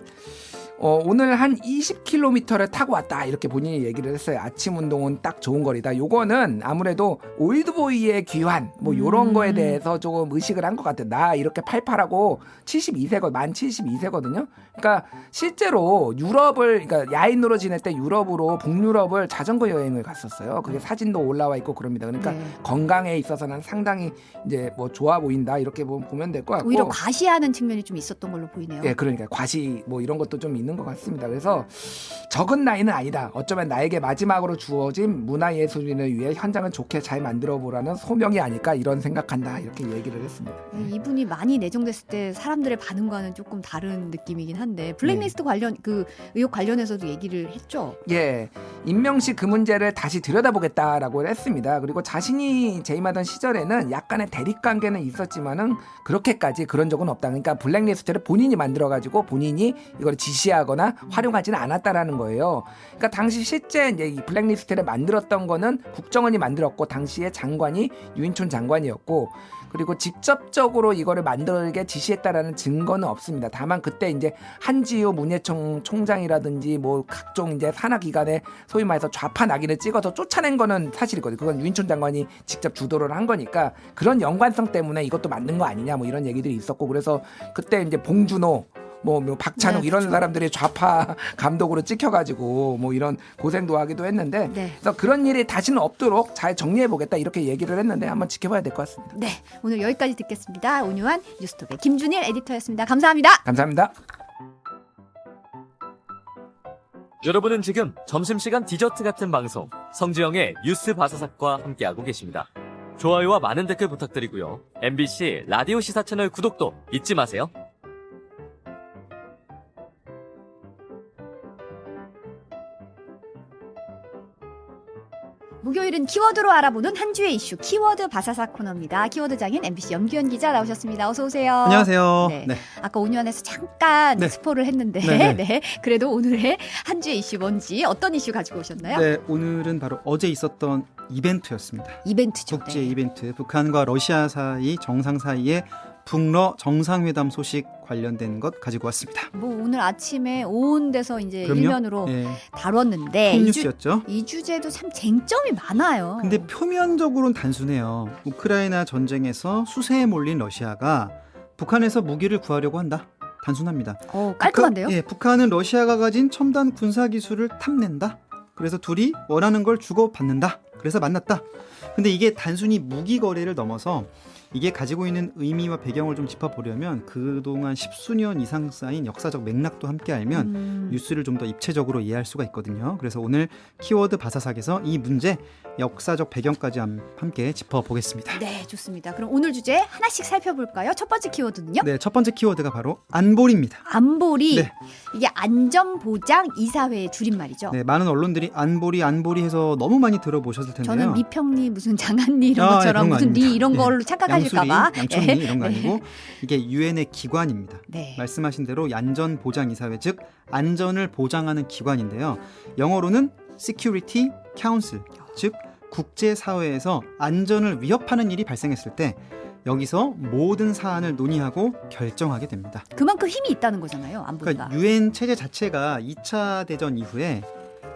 오늘 한 20km를 타고 왔다 이렇게 본인이 얘기를 했어요. 아침 운동은 딱 좋은 거리다. 요거는 아무래도 올드보이의 귀환 뭐 요런 거에 대해서 조금 의식을 한 것 같아요. 나 이렇게 팔팔하고 man 72세거든요. 그러니까 실제로 유럽을 그러니까 야인으로 지낼 때 유럽으로 북유럽을 자전거 여행을 갔었어요. 그게 사진도 올라와 있고 그럽니다. 그러니까 네. 건강에 있어서는 상당히 이제 뭐 좋아 보인다 이렇게 보면 될 것 같고. 오히려 과시하는 측면이 좀 있었던 걸로 보이네요. 예, 그러니까 과시 뭐 이런 것도 좀 있는 것 같습니다. 그래서 적은 나이는 아니다. 어쩌면 나에게 마지막으로 주어진 문화예술인을 위해 현장을 좋게 잘 만들어 보라는 소명이 아닐까 이런 생각한다. 이렇게 얘기를 했습니다. 이분이 많이 내정됐을 때 사람들의 반응과는 조금 다른 느낌이긴 한데 블랙리스트 관련 그 의혹 관련해서도 얘기를 했죠. 예, 임명식 그 문제를 다시 들여다보겠다라고 했습니다. 그리고 자신이 재임하던 시절에는 약간의 대립관계는 있었지만은 그렇게까지 그런 적은 없다. 그러니까 블랙리스트를 본인이 만들어가지고 본인이 이걸 지시하거나 활용하지는 않았다라는 거예요. 그러니까 당시 실제 이제 이 블랙리스트를 만들었던 거는 국정원이 만들었고 당시에 장관이 유인촌 장관이었고. 그리고 직접적으로 이거를 만들게 지시했다라는 증거는 없습니다. 다만 그때 이제 한지우 문예청 총장이라든지 뭐 각종 이제 산하기관에 소위 말해서 좌파 낙인을 찍어서 쫓아낸 거는 사실이거든요. 그건 유인촌 장관이 직접 주도를 한 거니까 그런 연관성 때문에 이것도 만든 거 아니냐 뭐 이런 얘기들이 있었고 그래서 그때 이제 봉준호 뭐 박찬욱 네, 이런 그렇죠. 사람들이 좌파 감독으로 찍혀가지고 뭐 이런 고생도 하기도 했는데 네. 그래서 그런 일이 다시는 없도록 잘 정리해보겠다 이렇게 얘기를 했는데 한번 지켜봐야 될 것 같습니다. 네, 오늘 여기까지 듣겠습니다. 온유한 뉴스톱의 김준일 에디터였습니다. 감사합니다. 감사합니다. 여러분은 지금 점심시간 디저트 같은 방송 성지영의 뉴스 바사삭과 함께하고 계십니다. 좋아요와 많은 댓글 부탁드리고요. MBC 라디오 시사 채널 구독도 잊지 마세요. 오늘은 키워드로 알아보는 한 주의 이슈 키워드 바사삭 코너입니다. 키워드 장인 MBC 염규현 기자 나오셨습니다. 어서 오세요. 안녕하세요. 네. 네. 아까 온유안에서 잠깐 네. 스포를 했는데 네, 네. 네. 그래도 오늘의 한 주의 이슈 뭔지 어떤 이슈 가지고 오셨나요? 네, 오늘은 바로 어제 있었던 이벤트였습니다. 이벤트죠. 국제 네. 이벤트, 북한과 러시아 사이 정상 사이에 북러 정상회담 소식 관련된 것 가지고 왔습니다. 뭐 오늘 아침에 온 데서 이제 그럼요. 일면으로 네, 다뤘는데 톱뉴스였죠. 이 주제도 참 쟁점이 많아요. 근데 표면적으로는 단순해요. 우크라이나 전쟁에서 수세에 몰린 러시아가 북한에서 무기를 구하려고 한다. 단순합니다. 깔끔한데요? 북한은 러시아가 가진 첨단 군사 기술을 탐낸다. 그래서 둘이 원하는 걸 주고받는다. 그래서 만났다. 근데 이게 단순히 무기 거래를 넘어서 이게 가지고 있는 의미와 배경을 좀 짚어보려면 그동안 십수년 이상 쌓인 역사적 맥락도 함께 알면 뉴스를 좀 더 입체적으로 이해할 수가 있거든요. 그래서 오늘 키워드 바사삭에서 이 문제 역사적 배경까지 함께 짚어보겠습니다. 네, 좋습니다. 그럼 오늘 주제 하나씩 살펴볼까요? 첫 번째 키워드는요? 네, 첫 번째 키워드가 바로 안보리입니다. 안보리. 네. 이게 안전보장 이사회의 줄임말이죠. 네, 많은 언론들이 안보리 해서 너무 많이 들어보셨을 텐데요. 저는 리평리 무슨 장한리 이런 아, 것처럼 그런 거 무슨 아닙니다. 리 이런 예. 걸로 착각하실까봐. 양천리 이런 거 아니고 이게 유엔의 기관입니다. 네. 말씀하신 대로 안전보장이사회 즉 안전을 보장하는 기관인데요. 영어로는 Security Council 즉 국제사회에서 안전을 위협하는 일이 발생했을 때 여기서 모든 사안을 논의하고 결정하게 됩니다. 그만큼 힘이 있다는 거잖아요. 안보리가. 그러니까 유엔 체제 자체가 2차 대전 이후에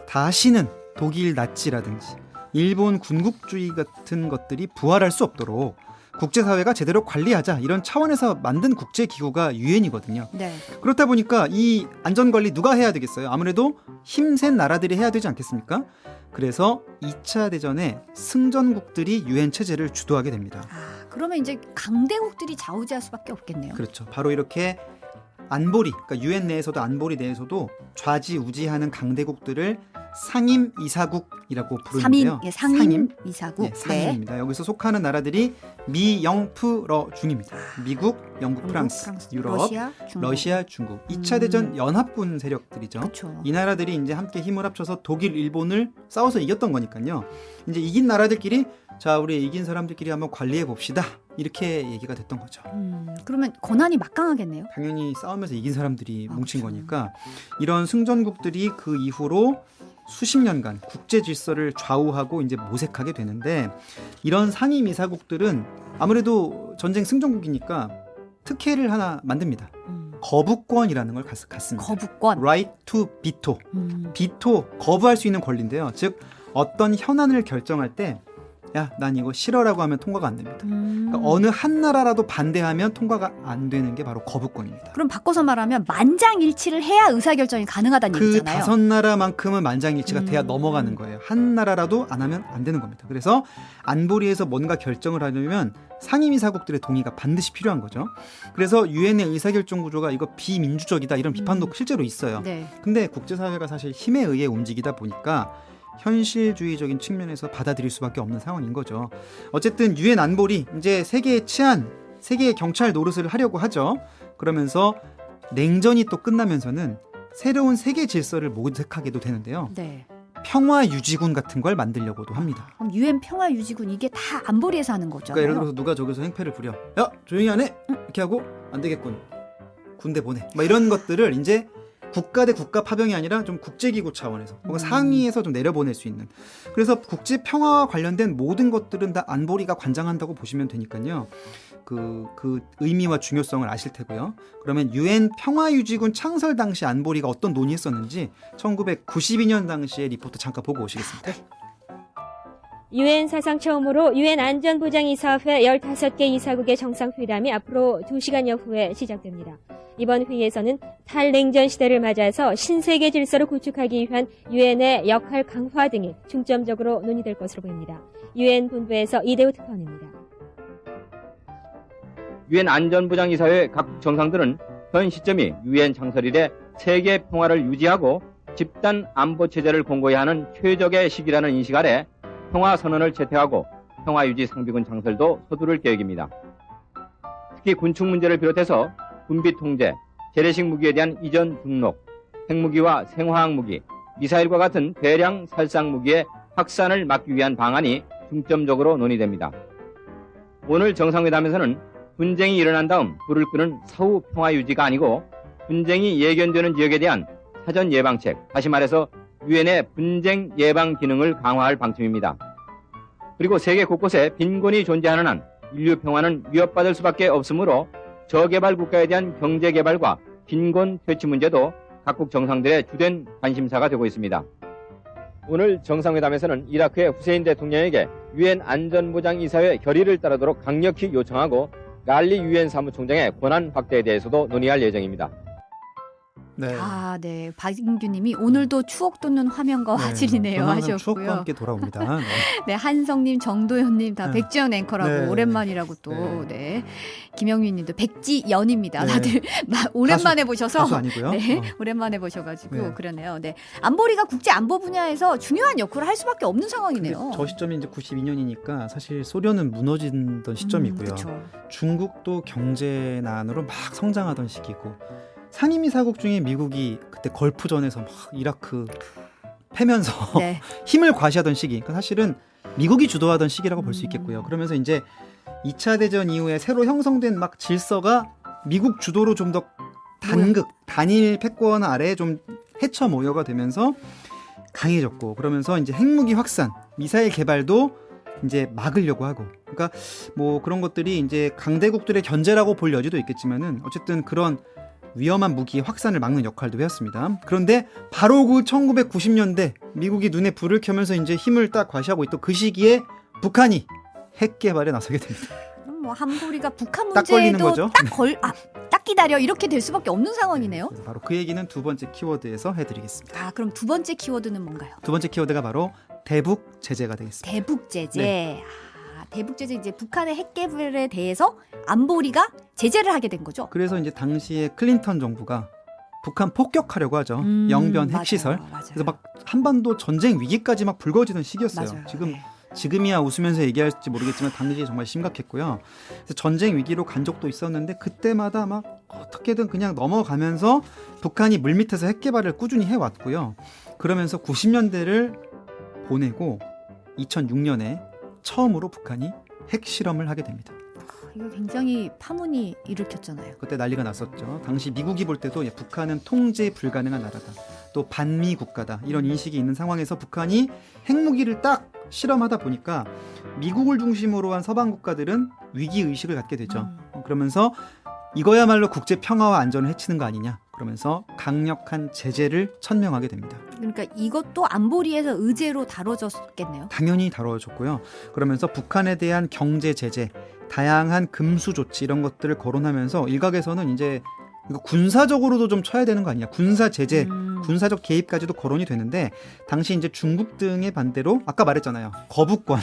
다시는 독일 나치라든지 일본 군국주의 같은 것들이 부활할 수 없도록 국제사회가 제대로 관리하자 이런 차원에서 만든 국제기구가 유엔이거든요. 네. 그렇다 보니까 이 안전관리 누가 해야 되겠어요? 아무래도 힘센 나라들이 해야 되지 않겠습니까? 그래서 2차 대전에 승전국들이 유엔 체제를 주도하게 됩니다. 그러면 이제 강대국들이 좌우지할 수밖에 없겠네요. 그렇죠. 바로 이렇게 안보리, 그러니까 유엔 내에서도 안보리 내에서도 좌지우지하는 강대국들을 상임이사국이라고 부르는데요. 상임 이사국. 네, 상임입니다. 여기서 속하는 나라들이 미, 영, 프, 러, 중입니다. 미국, 영국, 프랑스, 유럽, 러시아, 중국. 2차 대전 연합군 세력들이죠. 그렇죠. 이 나라들이 이제 함께 힘을 합쳐서 독일, 일본을 싸워서 이겼던 거니까요. 이제 이긴 나라들끼리 자, 우리 이긴 사람들끼리 한번 관리해 봅시다. 이렇게 얘기가 됐던 거죠. 그러면 권한이 막강하겠네요. 당연히 싸우면서 이긴 사람들이 뭉친 그렇죠. 거니까 이런 승전국들이 그 이후로 수십 년간 국제 질서를 좌우하고 이제 모색하게 되는데 이런 상임이사국들은 아무래도 전쟁 승전국이니까 특혜를 하나 만듭니다. 거부권이라는 걸 갖습니다. 거부권. Right to veto. 비토, 거부할 수 있는 권리인데요. 즉 어떤 현안을 결정할 때 야, 난 이거 싫어라고 하면 통과가 안 됩니다. 그러니까 어느 한 나라라도 반대하면 통과가 안 되는 게 바로 거부권입니다. 그럼 바꿔서 말하면 만장일치를 해야 의사결정이 가능하다는 그 얘기잖아요. 5나라만큼은 만장일치가 돼야 넘어가는 거예요. 한 나라라도 안 하면 안 되는 겁니다. 그래서 안보리에서 뭔가 결정을 하려면 상임이사국들의 동의가 반드시 필요한 거죠. 그래서 유엔의 의사결정 구조가 이거 비민주적이다 이런 비판도 실제로 있어요. 네. 근데 국제사회가 사실 힘에 의해 움직이다 보니까 현실주의적인 측면에서 받아들일 수밖에 없는 상황인 거죠. 어쨌든 유엔 안보리 이제 세계의 치안, 세계의 경찰 노릇을 하려고 하죠. 그러면서 냉전이 또 끝나면서는 새로운 세계 질서를 모색하게도 되는데요. 네. 평화유지군 같은 걸 만들려고도 합니다. 그럼 유엔 평화유지군 이게 다 안보리에서 하는 거죠. 그러니까 예를 들어서 누가 저기서 행패를 부려. 야, 조용히 안 해? 이렇게 하고 안 되겠군. 군대 보내. 막 이런 것들을 이제 국가 대 국가 파병이 아니라 좀 국제기구 차원에서 뭔가 상위에서 좀 내려보낼 수 있는. 그래서 국제 평화와 관련된 모든 것들은 다 안보리가 관장한다고 보시면 되니까요. 그 의미와 중요성을 아실 테고요. 그러면 유엔 평화유지군 창설 당시 안보리가 어떤 논의했었는지 1992년 당시의 리포트 잠깐 보고 오시겠습니다. 유엔 사상 처음으로 유엔 안전보장이사회 15개 이사국의 정상회담이 앞으로 2시간여 후에 시작됩니다. 이번 회의에서는 탈냉전 시대를 맞아서 신세계 질서를 구축하기 위한 유엔의 역할 강화 등이 중점적으로 논의될 것으로 보입니다. 유엔 본부에서 이대호 특파원입니다. 유엔 안전보장이사회 각 정상들은 현 시점이 유엔 창설일에 세계 평화를 유지하고 집단 안보 체제를 공고히 하는 최적의 시기라는 인식 아래 평화 선언을 채택하고 평화유지 상비군 창설도 서두를 계획입니다. 특히 군축 문제를 비롯해서 군비 통제, 재래식 무기에 대한 이전 등록, 핵무기와 생화학 무기, 미사일과 같은 대량 살상 무기의 확산을 막기 위한 방안이 중점적으로 논의됩니다. 오늘 정상회담에서는 분쟁이 일어난 다음 불을 끄는 사후 평화 유지가 아니고 분쟁이 예견되는 지역에 대한 사전 예방책, 다시 말해서 유엔의 분쟁 예방 기능을 강화할 방침입니다. 그리고 세계 곳곳에 빈곤이 존재하는 한 인류 평화는 위협받을 수밖에 없으므로 저개발 국가에 대한 경제 개발과 빈곤 퇴치 문제도 각국 정상들의 주된 관심사가 되고 있습니다. 오늘 정상회담에서는 이라크의 후세인 대통령에게 유엔 안전보장이사회 결의를 따르도록 강력히 요청하고 랄리 유엔 사무총장의 권한 확대에 대해서도 논의할 예정입니다. 네. 아, 네. 박인규님이 오늘도 추억 돋는 화면과 화질이네요 전화는 추억과 하셨고요. 함께 돌아옵니다. 네. 네, 한성님, 정도현님 다 네. 백지연 앵커라고 네. 오랜만이라고 또 네. 김영민님도 백지연입니다. 네. 다들 오랜만에 보셔서 가수 아니고요. 네, 오랜만에 보셔가지고 네. 그러네요. 네, 안보리가 국제 안보 분야에서 중요한 역할을 할 수밖에 없는 상황이네요. 저 시점이 이제 92년이니까 사실 소련은 무너지던 시점이고요. 그쵸. 중국도 경제난으로 막 성장하던 시기고 상임이사국 중에 미국이 그때 걸프전에서 막 이라크 패면서 네. 힘을 과시하던 시기. 그러니까 사실은 미국이 주도하던 시기라고 볼 수 있겠고요. 그러면서 이제 2차 대전 이후에 새로 형성된 막 질서가 미국 주도로 좀 더 단일 패권 아래에 좀 헤쳐 모여가 되면서 강해졌고, 그러면서 이제 핵무기 확산, 미사일 개발도 이제 막으려고 하고, 그러니까 뭐 그런 것들이 이제 강대국들의 견제라고 볼 여지도 있겠지만은 어쨌든 그런 위험한 무기 확산을 막는 역할도 해왔습니다. 그런데 바로 그 1990년대 미국이 눈에 불을 켜면서 이제 힘을 딱 과시하고 있던 그 시기에 북한이 핵 개발에 나서게 됩니다. 뭐 한보리가 북한 딱 걸리는 문제에도 거죠. 딱 기다려 이렇게 될 수밖에 없는 상황이네요. 바로 그 얘기는 두 번째 키워드에서 해드리겠습니다. 아, 그럼 두 번째 키워드는 뭔가요? 두 번째 키워드가 바로 대북 제재가 되겠습니다. 대북 제재. 네. 아, 대북 제재 이제 북한의 핵 개발에 대해서 안보리가 제재를 하게 된 거죠. 그래서 이제 당시에 클린턴 정부가 북한 폭격하려고 하죠. 영변 핵시설. 맞아요. 그래서 막 한반도 전쟁 위기까지 막 불거지던 시기였어요. 맞아요. 지금이야 웃으면서 얘기할지 모르겠지만 당시에 정말 심각했고요. 그래서 전쟁 위기로 간 적도 있었는데 그때마다 막 어떻게든 그냥 넘어가면서 북한이 물밑에서 핵 개발을 꾸준히 해왔고요. 그러면서 90년대를 보내고 2006년에 처음으로 북한이 핵 실험을 하게 됩니다. 이거 굉장히 파문이 일으켰잖아요. 그때 난리가 났었죠. 당시 미국이 볼 때도 북한은 통제 불가능한 나라다. 또 반미 국가다. 이런 인식이 있는 상황에서 북한이 핵무기를 딱 실험하다 보니까 미국을 중심으로 한 서방 국가들은 위기의식을 갖게 되죠. 그러면서 이거야말로 국제 평화와 안전을 해치는 거 아니냐. 그러면서 강력한 제재를 천명하게 됩니다. 그러니까 이것도 안보리에서 의제로 다뤄졌겠네요. 당연히 다뤄졌고요. 그러면서 북한에 대한 경제 제재, 다양한 금수 조치 이런 것들을 거론하면서 일각에서는 이제 이거 군사적으로도 좀 쳐야 되는 거 아니냐. 군사 제재, 군사적 개입까지도 거론이 되는데 당시 이제 중국 등의 반대로 아까 말했잖아요. 거부권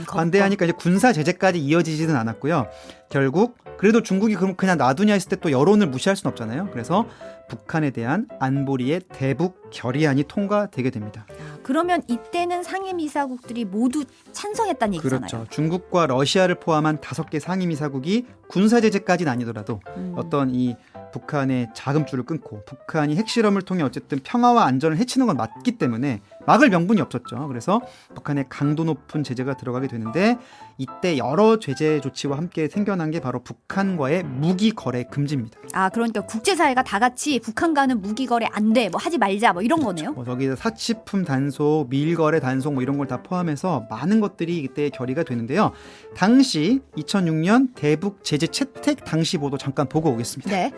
반대하니까 이제 군사 제재까지 이어지지는 않았고요. 결국 그래도 중국이 그냥 놔두냐 했을 때 또 여론을 무시할 수는 없잖아요. 그래서 북한에 대한 안보리의 대북 결의안이 통과되게 됩니다. 그러면 이때는 상임이사국들이 모두 찬성했다는 얘기잖아요. 그렇죠. 중국과 러시아를 포함한 5개 상임이사국이 군사 제재까지는 아니더라도 어떤 이 북한의 자금줄을 끊고 북한이 핵실험을 통해 어쨌든 평화와 안전을 해치는 건 맞기 때문에 막을 명분이 없었죠. 그래서 북한의 강도 높은 제재가 들어가게 되는데 이때 여러 제재 조치와 함께 생겨난 게 바로 북한과의 무기 거래 금지입니다. 아, 그러니까 국제사회가 다 같이 북한과는 무기 거래 안 돼, 뭐 하지 말자, 뭐 이런 거네요. 저기서 사치품 단속, 밀거래 단속 뭐 이런 걸 다 포함해서 많은 것들이 그때 결의가 되는데요. 당시 2006년 대북 제재 채택 당시 보도 잠깐 보고 오겠습니다. 네.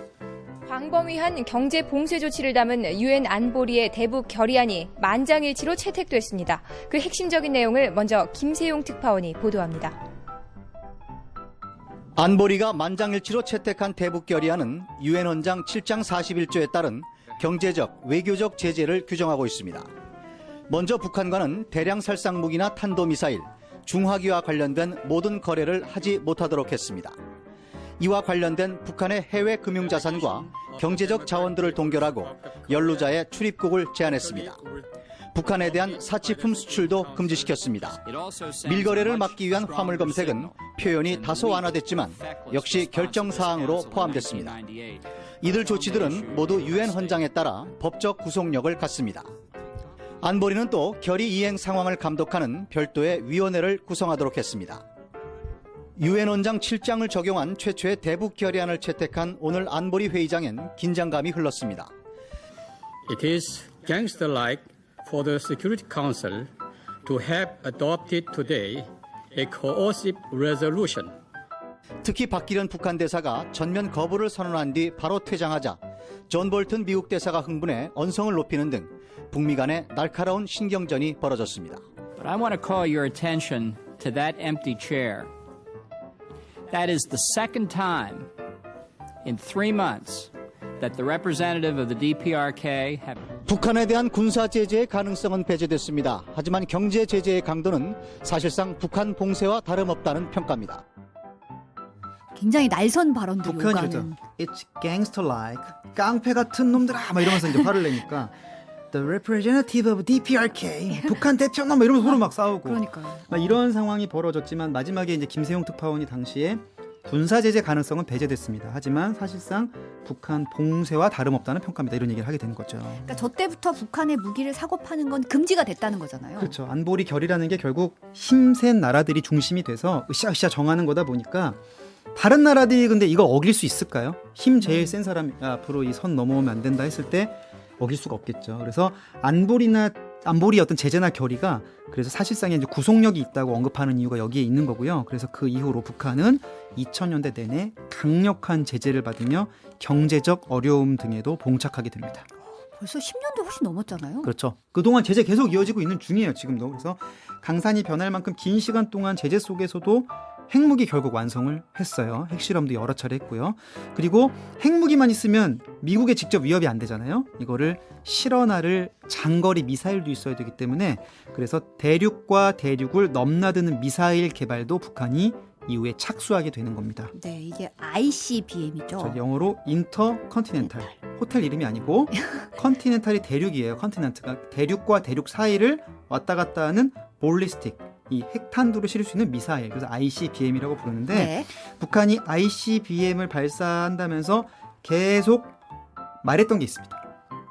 광범위한 경제 봉쇄 조치를 담은 유엔 안보리의 대북 결의안이 만장일치로 채택됐습니다. 그 핵심적인 내용을 먼저 김세용 특파원이 보도합니다. 안보리가 만장일치로 채택한 대북 결의안은 유엔 헌장 7장 41조에 따른 경제적, 외교적 제재를 규정하고 있습니다. 먼저 북한과는 대량 살상 무기나 탄도미사일, 중화기와 관련된 모든 거래를 하지 못하도록 했습니다. 이와 관련된 북한의 해외 금융자산과 경제적 자원들을 동결하고 연루자의 출입국을 제한했습니다. 북한에 대한 사치품 수출도 금지시켰습니다. 밀거래를 막기 위한 화물 검색은 표현이 다소 완화됐지만 역시 결정사항으로 포함됐습니다. 이들 조치들은 모두 유엔 헌장에 따라 법적 구속력을 갖습니다. 안보리는 또 결의 이행 상황을 감독하는 별도의 위원회를 구성하도록 했습니다. 유엔 원장 7장을 적용한 최초의 대북 결의안을 채택한 오늘 안보리 회의장엔 긴장감이 흘렀습니다. It is gangster-like for the Security Council to have adopted today a coercive resolution. 특히 박기련 북한 대사가 전면 거부를 선언한 뒤 바로 퇴장하자 존 볼튼 미국 대사가 흥분해 언성을 높이는 등 북미 간의 날카로운 신경전이 벌어졌습니다. But I want to call your attention to that empty chair. That is the second time in 3 months that the representative of the DPRK have 북한에 대한 군사 제재의 가능성은 배제됐습니다. 하지만 경제 제재의 강도는 사실상 북한 봉쇄와 다름없다는 평가입니다. 굉장히 날선 발언들이 북한이 오가는. 그러죠. It's gangster-like. 깡패 같은 놈들아 막 이러면서 이제 화를 내니까 The representative of DPRK 북한 대표놈 막 이러면서 서로 막 싸우고 그러니까요. 막 이런 상황이 벌어졌지만 마지막에 이제 김세용 특파원이 당시에 군사 제재 가능성은 배제됐습니다. 하지만 사실상 북한 봉쇄와 다름없다는 평가입니다. 이런 얘기를 하게 되는 거죠. 그러니까 저 때부터 북한의 무기를 사고 파는 건 금지가 됐다는 거잖아요. 그렇죠. 안보리 결의라는 게 결국 힘센 나라들이 중심이 돼서 으쌰으쌰 정하는 거다 보니까 다른 나라들이 근데 이거 어길 수 있을까요? 힘 제일 센 사람이 앞으로 이 선 넘어오면 안 된다 했을 때 어길 수가 없겠죠. 그래서 안보리 어떤 제재나 결의가 그래서 사실상에 이제 구속력이 있다고 언급하는 이유가 여기에 있는 거고요. 그래서 그 이후로 북한은 2000년대 내내 강력한 제재를 받으며 경제적 어려움 등에도 봉착하게 됩니다. 벌써 10년도 훨씬 넘었잖아요. 그렇죠. 그동안 제재 계속 이어지고 있는 중이에요. 지금도. 그래서 강산이 변할 만큼 긴 시간 동안 제재 속에서도 핵무기 결국 완성을 했어요. 핵실험도 여러 차례 했고요. 그리고 핵무기만 있으면 미국에 직접 위협이 안 되잖아요. 이거를 실어나를 장거리 미사일도 있어야 되기 때문에 그래서 대륙과 대륙을 넘나드는 미사일 개발도 북한이 이후에 착수하게 되는 겁니다. 네, 이게 ICBM이죠. 영어로 인터컨티넨탈. 호텔 이름이 아니고 컨티넨탈이 대륙이에요. 컨티넨트가 대륙과 대륙 사이를 왔다 갔다 하는 볼리스틱. 이 핵탄두를 실을 수 있는 미사일, 그래서 ICBM이라고 부르는데 네. 북한이 ICBM을 발사한다면서 계속 말했던 게 있습니다.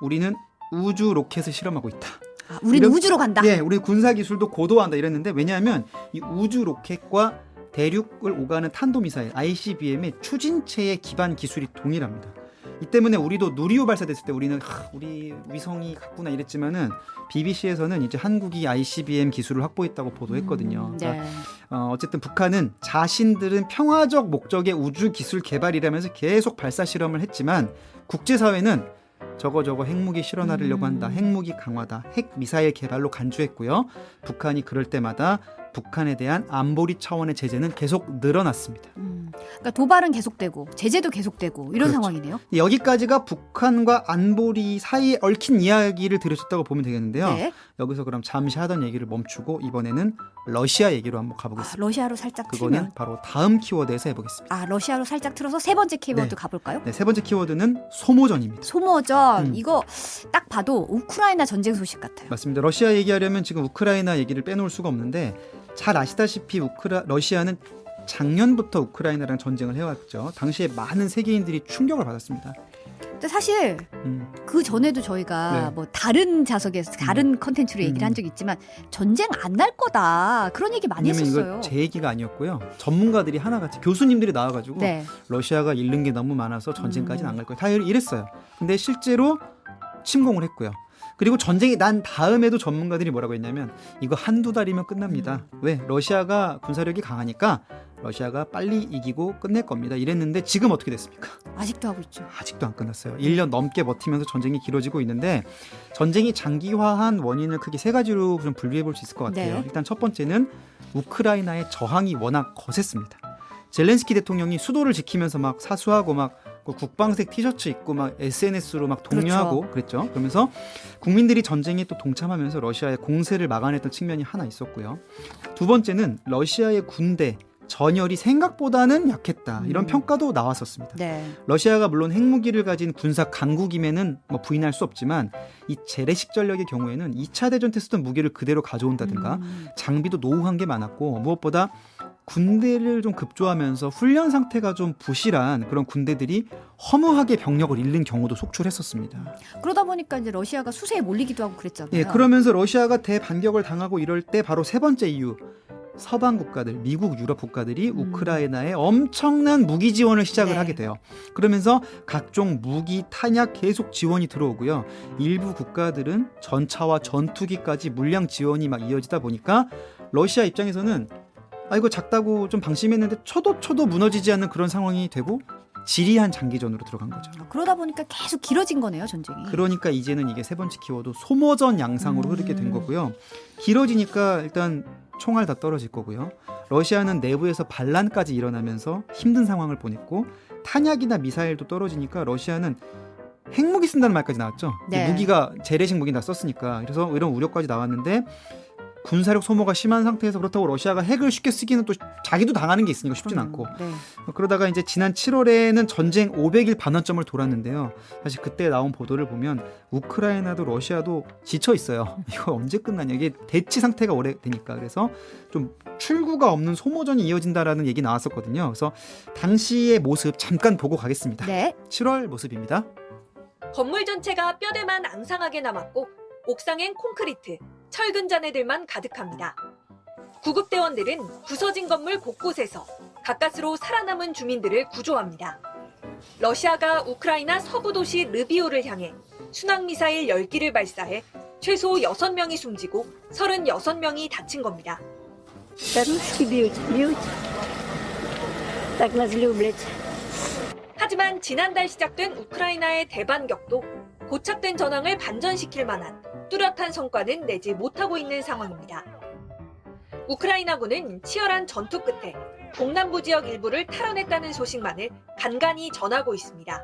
우리는 우주 로켓을 실험하고 있다. 아, 우리는 우주로 간다. 예, 우리 군사 기술도 고도화한다 이랬는데 왜냐하면 이 우주 로켓과 대륙을 오가는 탄도미사일 ICBM의 추진체의 기반 기술이 동일합니다. 이 때문에 우리도 누리호 발사됐을 때 우리는 우리 위성이 갔구나 이랬지만은 BBC에서는 이제 한국이 ICBM 기술을 확보했다고 보도했거든요. 네. 그러니까 어쨌든 북한은 자신들은 평화적 목적의 우주 기술 개발이라면서 계속 발사 실험을 했지만 국제사회는 저거 핵무기 실어나르려고 한다. 핵무기 강화다. 핵 미사일 개발로 간주했고요. 북한이 그럴 때마다 북한에 대한 안보리 차원의 제재는 계속 늘어났습니다. 그러니까 도발은 계속되고 제재도 계속되고 이런 그렇죠. 상황이네요. 여기까지가 북한과 안보리 사이에 얽힌 이야기를 들으셨다고 보면 되겠는데요. 네. 여기서 그럼 잠시 하던 얘기를 멈추고 이번에는 러시아 얘기로 한번 가보겠습니다. 러시아로 살짝 그거는 틀면. 바로 다음 키워드에서 해보겠습니다. 아, 러시아로 살짝 틀어서 세 번째 키워드 네. 가볼까요? 네, 세 번째 키워드는 소모전입니다. 소모전. 이거 딱 봐도 우크라이나 전쟁 소식 같아요. 맞습니다. 러시아 얘기하려면 지금 우크라이나 얘기를 빼놓을 수가 없는데 잘 아시다시피 러시아는 작년부터 우크라이나랑 전쟁을 해왔죠. 당시에 많은 세계인들이 충격을 받았습니다. 근데 사실 그 전에도 저희가 네. 뭐 다른 자석에서 다른 컨텐츠로 얘기를 한 적이 있지만 전쟁 안 날 거다 그런 얘기 많이 왜냐면 했었어요. 이거 제 얘기가 아니었고요. 전문가들이 하나같이 교수님들이 나와가지고 네. 러시아가 잃는 게 너무 많아서 전쟁까지는 안 갈 거예요. 다 이랬어요. 근데 실제로 침공을 했고요. 그리고 전쟁이 난 다음에도 전문가들이 뭐라고 했냐면 이거 한두 달이면 끝납니다. 왜? 러시아가 군사력이 강하니까 러시아가 빨리 이기고 끝낼 겁니다. 이랬는데 지금 어떻게 됐습니까? 아직도 하고 있죠. 아직도 안 끝났어요. 1년 넘게 버티면서 전쟁이 길어지고 있는데 전쟁이 장기화한 원인을 크게 세 가지로 좀 분류해 볼 수 있을 것 같아요. 네. 일단 첫 번째는 우크라이나의 저항이 워낙 거셌습니다. 젤렌스키 대통령이 수도를 지키면서 막 사수하고 막 국방색 티셔츠 입고 막 SNS로 막 독려하고 그랬죠. 그러면서 국민들이 전쟁에 또 동참하면서 러시아의 공세를 막아냈던 측면이 하나 있었고요. 두 번째는 러시아의 군대 전열이 생각보다는 약했다. 이런 평가도 나왔었습니다. 네. 러시아가 물론 핵무기를 가진 군사 강국임에는 뭐 부인할 수 없지만 이 재래식 전력의 경우에는 2차 대전 때 쓰던 무기를 그대로 가져온다든가 장비도 노후한 게 많았고 무엇보다 군대를 좀 급조하면서 훈련 상태가 좀 부실한 그런 군대들이 허무하게 병력을 잃는 경우도 속출했었습니다. 그러다 보니까 이제 러시아가 수세에 몰리기도 하고 그랬잖아요. 예, 그러면서 러시아가 대반격을 당하고 이럴 때 바로 세 번째 이유, 서방 국가들, 미국, 유럽 국가들이 우크라이나에 엄청난 무기 지원을 시작을 네. 하게 돼요. 그러면서 각종 무기, 탄약 계속 지원이 들어오고요. 일부 국가들은 전차와 전투기까지 물량 지원이 막 이어지다 보니까 러시아 입장에서는 이거 작다고 좀 방심했는데 쳐도 무너지지 않는 그런 상황이 되고 지리한 장기전으로 들어간 거죠. 그러다 보니까 계속 길어진 거네요, 전쟁이. 그러니까 이제는 이게 세 번째 키워드 소모전 양상으로 흐르게 된 거고요. 길어지니까 일단 총알 다 떨어질 거고요. 러시아는 내부에서 반란까지 일어나면서 힘든 상황을 보냈고 탄약이나 미사일도 떨어지니까 러시아는 핵무기 쓴다는 말까지 나왔죠. 네. 무기가 재래식 무기 다 썼으니까. 그래서 이런 우려까지 나왔는데 군사력 소모가 심한 상태에서 그렇다고 러시아가 핵을 쉽게 쓰기는 또 자기도 당하는 게 있으니까 쉽진 않고. 네. 그러다가 이제 지난 7월에는 전쟁 500일 반환점을 돌았는데요. 사실 그때 나온 보도를 보면 우크라이나도 러시아도 지쳐 있어요. 이거 언제 끝나냐. 이게 대치 상태가 오래되니까. 그래서 좀 출구가 없는 소모전이 이어진다라는 얘기 나왔었거든요. 그래서 당시의 모습 잠깐 보고 가겠습니다. 네. 7월 모습입니다. 건물 전체가 뼈대만 앙상하게 남았고 옥상엔 콘크리트, 철근 잔해들만 가득합니다. 구급대원들은 부서진 건물 곳곳에서 가까스로 살아남은 주민들을 구조합니다. 러시아가 우크라이나 서부 도시 르비오를 향해 순항미사일 10기를 발사해 최소 6명이 숨지고 36명이 다친 겁니다. 하지만 지난달 시작된 우크라이나의 대반격도 고착된 전황을 반전시킬 만한 뚜렷한 성과는 내지 못하고 있는 상황입니다. 우크라이나군은 치열한 전투 끝에 동남부 지역 일부를 탈환했다는 소식만을 간간히 전하고 있습니다.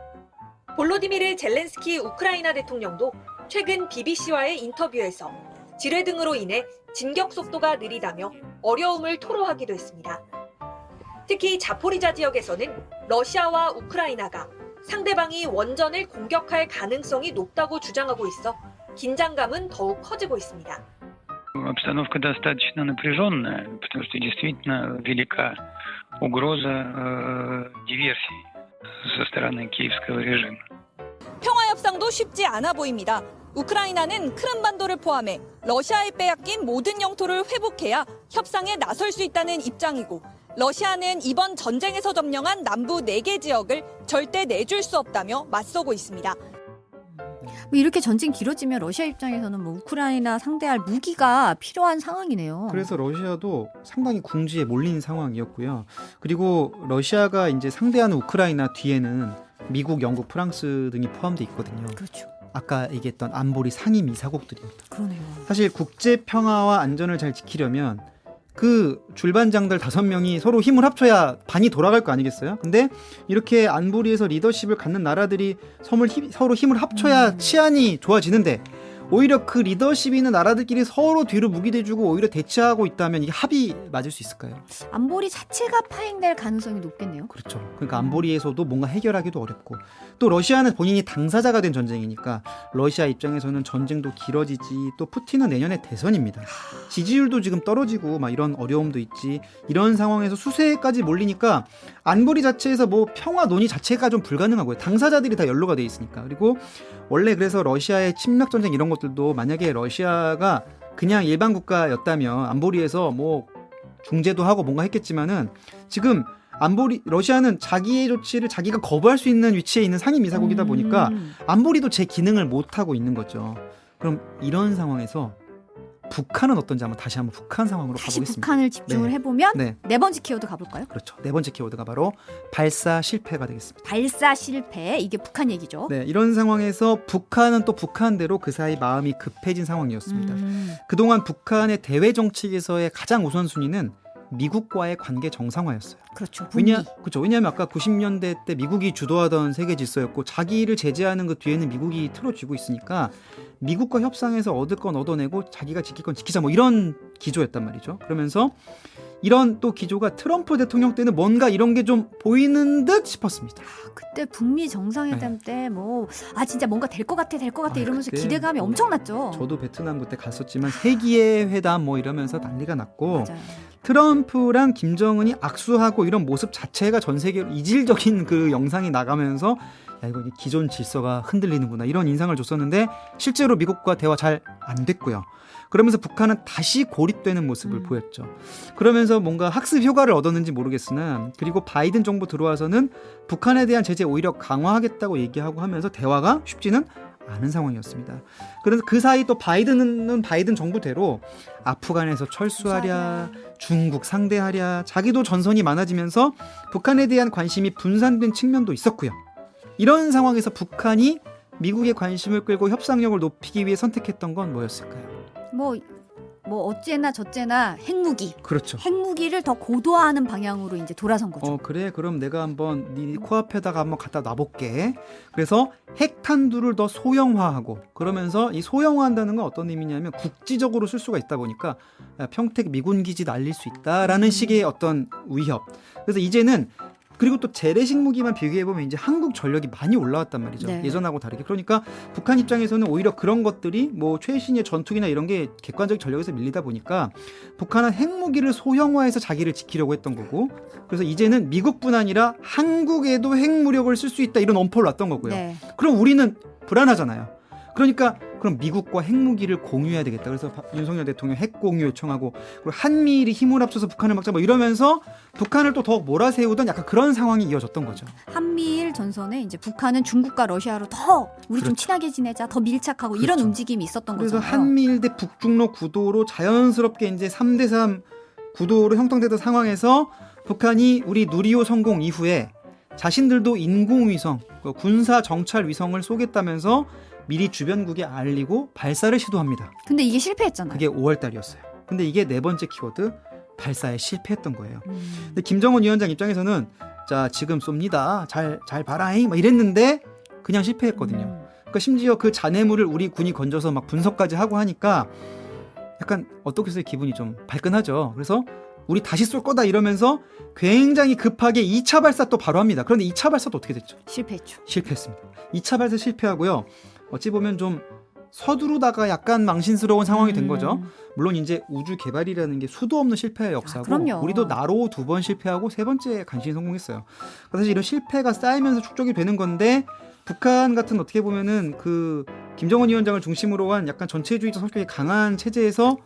볼로디미르 젤렌스키 우크라이나 대통령도 최근 BBC와의 인터뷰에서 지뢰 등으로 인해 진격 속도가 느리다며 어려움을 토로하기도 했습니다. 특히 자포리자 지역에서는 러시아와 우크라이나가 상대방이 원전을 공격할 가능성이 높다고 주장하고 있어 긴장감은 더욱 커지고 있습니다. Обстановка достаточно напряженная, потому что действительно велика угроза диверсии со стороны киевского режима. 평화 협상도 쉽지 않아 보입니다. 우크라이나는 크림반도를 포함해 러시아에 빼앗긴 모든 영토를 회복해야 협상에 나설 수 있다는 입장이고 러시아는 이번 전쟁에서 점령한 남부 4개 지역을 절대 내줄 수 없다며 맞서고 있습니다. 이렇게 전쟁 길어지면 러시아 입장에서는 우크라이나 상대할 무기가 필요한 상황이네요. 그래서 러시아도 상당히 궁지에 몰린 상황이었고요. 그리고 러시아가 이제 상대하는 우크라이나 뒤에는 미국, 영국, 프랑스 등이 포함되어 있거든요. 그렇죠. 아까 얘기했던 안보리 상임 이사국들입니다. 그러네요. 사실 국제 평화와 안전을 잘 지키려면 그 줄반장들 5명이 서로 힘을 합쳐야 반이 돌아갈 거 아니겠어요? 근데 이렇게 안보리에서 리더십을 갖는 나라들이 서로 힘을 합쳐야 치안이 좋아지는데 오히려 그 리더십 있는 나라들끼리 서로 뒤로 무기 대주고 오히려 대치하고 있다면 이게 합이 맞을 수 있을까요? 안보리 자체가 파행될 가능성이 높겠네요. 그렇죠. 그러니까 안보리에서도 뭔가 해결하기도 어렵고 또 러시아는 본인이 당사자가 된 전쟁이니까 러시아 입장에서는 전쟁도 길어지지 또 푸틴은 내년에 대선입니다. 지지율도 지금 떨어지고 막 이런 어려움도 있지. 이런 상황에서 수세까지 몰리니까 안보리 자체에서 뭐 평화 논의 자체가 좀 불가능하고요. 당사자들이 다 연루가 돼 있으니까. 그리고 원래 그래서 러시아의 침략 전쟁 이런 것들도 만약에 러시아가 그냥 일반 국가였다면 안보리에서 뭐 중재도 하고 뭔가 했겠지만은 지금 러시아는 자기의 조치를 자기가 거부할 수 있는 위치에 있는 상임 이사국이다 보니까 안보리도 제 기능을 못 하고 있는 거죠. 그럼 이런 상황에서 북한은 어떤지 다시 한번 북한 상황으로 다시 가보겠습니다. 북한을 집중을 해보면 네. 네 번째 키워드 가볼까요? 그렇죠. 네 번째 키워드가 바로 발사 실패가 되겠습니다. 발사 실패, 이게 북한 얘기죠. 네, 이런 상황에서 북한은 또 북한대로 그 사이 마음이 급해진 상황이었습니다. 그동안 북한의 대외 정책에서의 가장 우선순위는 미국과의 관계 정상화였어요. 그렇죠. 왜냐하면 아까 90년대 때 미국이 주도하던 세계 질서였고 자기를 제재하는 그 뒤에는 미국이 틀어쥐고 있으니까 미국과 협상해서 얻을 건 얻어내고 자기가 지킬 건 지키자 뭐 이런 기조였단 말이죠. 그러면서 이런 또 기조가 트럼프 대통령 때는 뭔가 이런 게 좀 보이는 듯 싶었습니다. 그때 북미 정상회담 때 진짜 뭔가 될 것 같아 이러면서 기대감이 엄청났죠. 저도 베트남 그때 갔었지만 세기의 회담 뭐 이러면서 난리가 났고 맞아요. 트럼프랑 김정은이 악수하고 이런 모습 자체가 전 세계로 이질적인 그 영상이 나가면서 야, 이거 기존 질서가 흔들리는구나 이런 인상을 줬었는데 실제로 미국과 대화 잘 안 됐고요. 그러면서 북한은 다시 고립되는 모습을 보였죠. 그러면서 뭔가 학습 효과를 얻었는지 모르겠으나 그리고 바이든 정부 들어와서는 북한에 대한 제재 오히려 강화하겠다고 얘기하고 하면서 대화가 쉽지는 않은 상황이었습니다. 그래서 그 사이 또 바이든은 바이든 정부대로 아프간에서 철수하랴, 중국 상대하랴, 자기도 전선이 많아지면서 북한에 대한 관심이 분산된 측면도 있었고요. 이런 상황에서 북한이 미국의 관심을 끌고 협상력을 높이기 위해 선택했던 건 뭐였을까요? 뭐 어째나 저째나 핵무기. 그렇죠. 핵무기를 더 고도화하는 방향으로 이제 돌아선 거죠. 그래 그럼 내가 한번 네 코앞에다가 한번 갖다 놔볼게. 그래서 핵탄두를 더 소형화하고 그러면서 이 소형화한다는 건 어떤 의미냐면 국지적으로 쓸 수가 있다 보니까 평택 미군 기지 날릴 수 있다라는 식의 어떤 위협. 그래서 이제는 그리고 또 재래식 무기만 비교해보면 이제 한국 전력이 많이 올라왔단 말이죠. 네. 예전하고 다르게. 그러니까 북한 입장에서는 오히려 그런 것들이 뭐 최신의 전투기나 이런 게 객관적 전력에서 밀리다 보니까 북한은 핵무기를 소형화해서 자기를 지키려고 했던 거고 그래서 이제는 미국뿐 아니라 한국에도 핵무력을 쓸 수 있다 이런 엄포를 놨던 거고요. 네. 그럼 우리는 불안하잖아요. 그러니까 그럼 미국과 핵무기를 공유해야 되겠다. 그래서 윤석열 대통령 핵공유 요청하고 그리고 한미일이 힘을 합쳐서 북한을 막자 뭐 이러면서 북한을 또 더 몰아세우던 약간 그런 상황이 이어졌던 거죠. 한미일 전선에 이제 북한은 중국과 러시아로 더 우리 좀 그렇죠. 친하게 지내자, 더 밀착하고 이런 그렇죠. 움직임이 있었던 그래서 거잖아요. 한미일 대 북중로 구도로 자연스럽게 이제 3대3 구도로 형성되던 상황에서 북한이 우리 누리호 성공 이후에 자신들도 인공위성, 군사 정찰 위성을 쏘겠다면서 미리 주변국에 알리고 발사를 시도합니다. 근데 이게 실패했잖아요. 그게 5월 달이었어요. 근데 이게 네 번째 키워드 발사에 실패했던 거예요. 근데 김정은 위원장 입장에서는 자 지금 쏩니다. 잘 봐라잉 막 이랬는데 그냥 실패했거든요. 그러니까 심지어 그 잔해물을 우리 군이 건져서 막 분석까지 하고 하니까 약간 어떻게 해서 기분이 좀 발끈하죠. 그래서 우리 다시 쏠 거다 이러면서 굉장히 급하게 2차 발사 또 바로 합니다. 그런데 2차 발사도 어떻게 됐죠? 실패했죠. 실패했습니다. 2차 발사 실패하고요. 어찌 보면 좀 서두르다가 약간 망신스러운 상황이 된 거죠. 물론 이제 우주 개발이라는 게 수도 없는 실패의 역사고 그럼요. 우리도 나로 2번 실패하고 3번째 간신히 성공했어요. 사실 이런 실패가 쌓이면서 축적이 되는 건데 북한 같은 어떻게 보면은 그 김정은 위원장을 중심으로 한 약간 전체주의적 성격이 강한 체제에서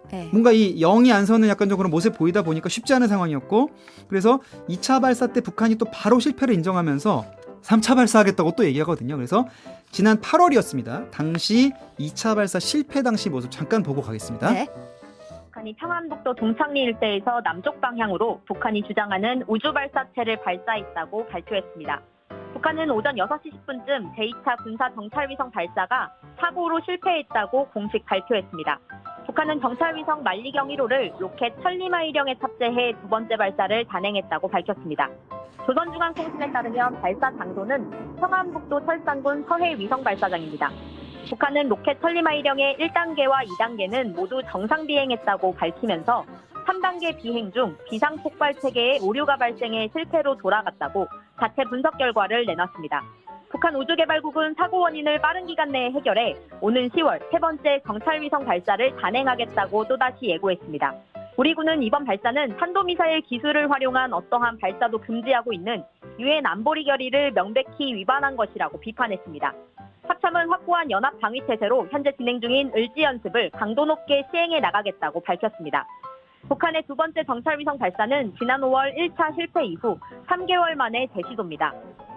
네. 뭔가 이 영이 안 서는 약간 좀 그런 모습 보이다 보니까 쉽지 않은 상황이었고 그래서 2차 발사 때 북한이 또 바로 실패를 인정하면서 3차 발사하겠다고 또 얘기하거든요. 그래서 지난 8월이었습니다. 당시 2차 발사 실패 당시 모습 잠깐 보고 가겠습니다. 네. 북한이 평안북도 동창리 일대에서 남쪽 방향으로 북한이 주장하는 우주 발사체를 발사했다고 발표했습니다. 북한은 오전 6시 10분쯤 제2차 군사 정찰위성 발사가 사고로 실패했다고 공식 발표했습니다. 북한은 정찰위성 만리경 1호를 로켓 천리마일령에 탑재해 두 번째 발사를 단행했다고 밝혔습니다. 조선중앙통신에 따르면 발사 장소는 평안북도 철산군 서해 위성발사장입니다. 북한은 로켓 천리마일령의 1단계와 2단계는 모두 정상 비행했다고 밝히면서 3단계 비행 중 비상폭발 체계에 오류가 발생해 실패로 돌아갔다고 자체 분석 결과를 내놨습니다. 북한 우주개발국은 사고 원인을 빠른 기간 내에 해결해 오는 10월 세 번째 정찰위성 발사를 단행하겠다고 또다시 예고했습니다. 우리 군은 이번 발사는 탄도미사일 기술을 활용한 어떠한 발사도 금지하고 있는 유엔 안보리 결의를 명백히 위반한 것이라고 비판했습니다. 합참은 확고한 연합 방위 체제로 현재 진행 중인 을지 연습을 강도 높게 시행해 나가겠다고 밝혔습니다. 북한의 두 번째 정찰위성 발사는 지난 5월 1차 실패 이후 3개월 만에 재시도입니다.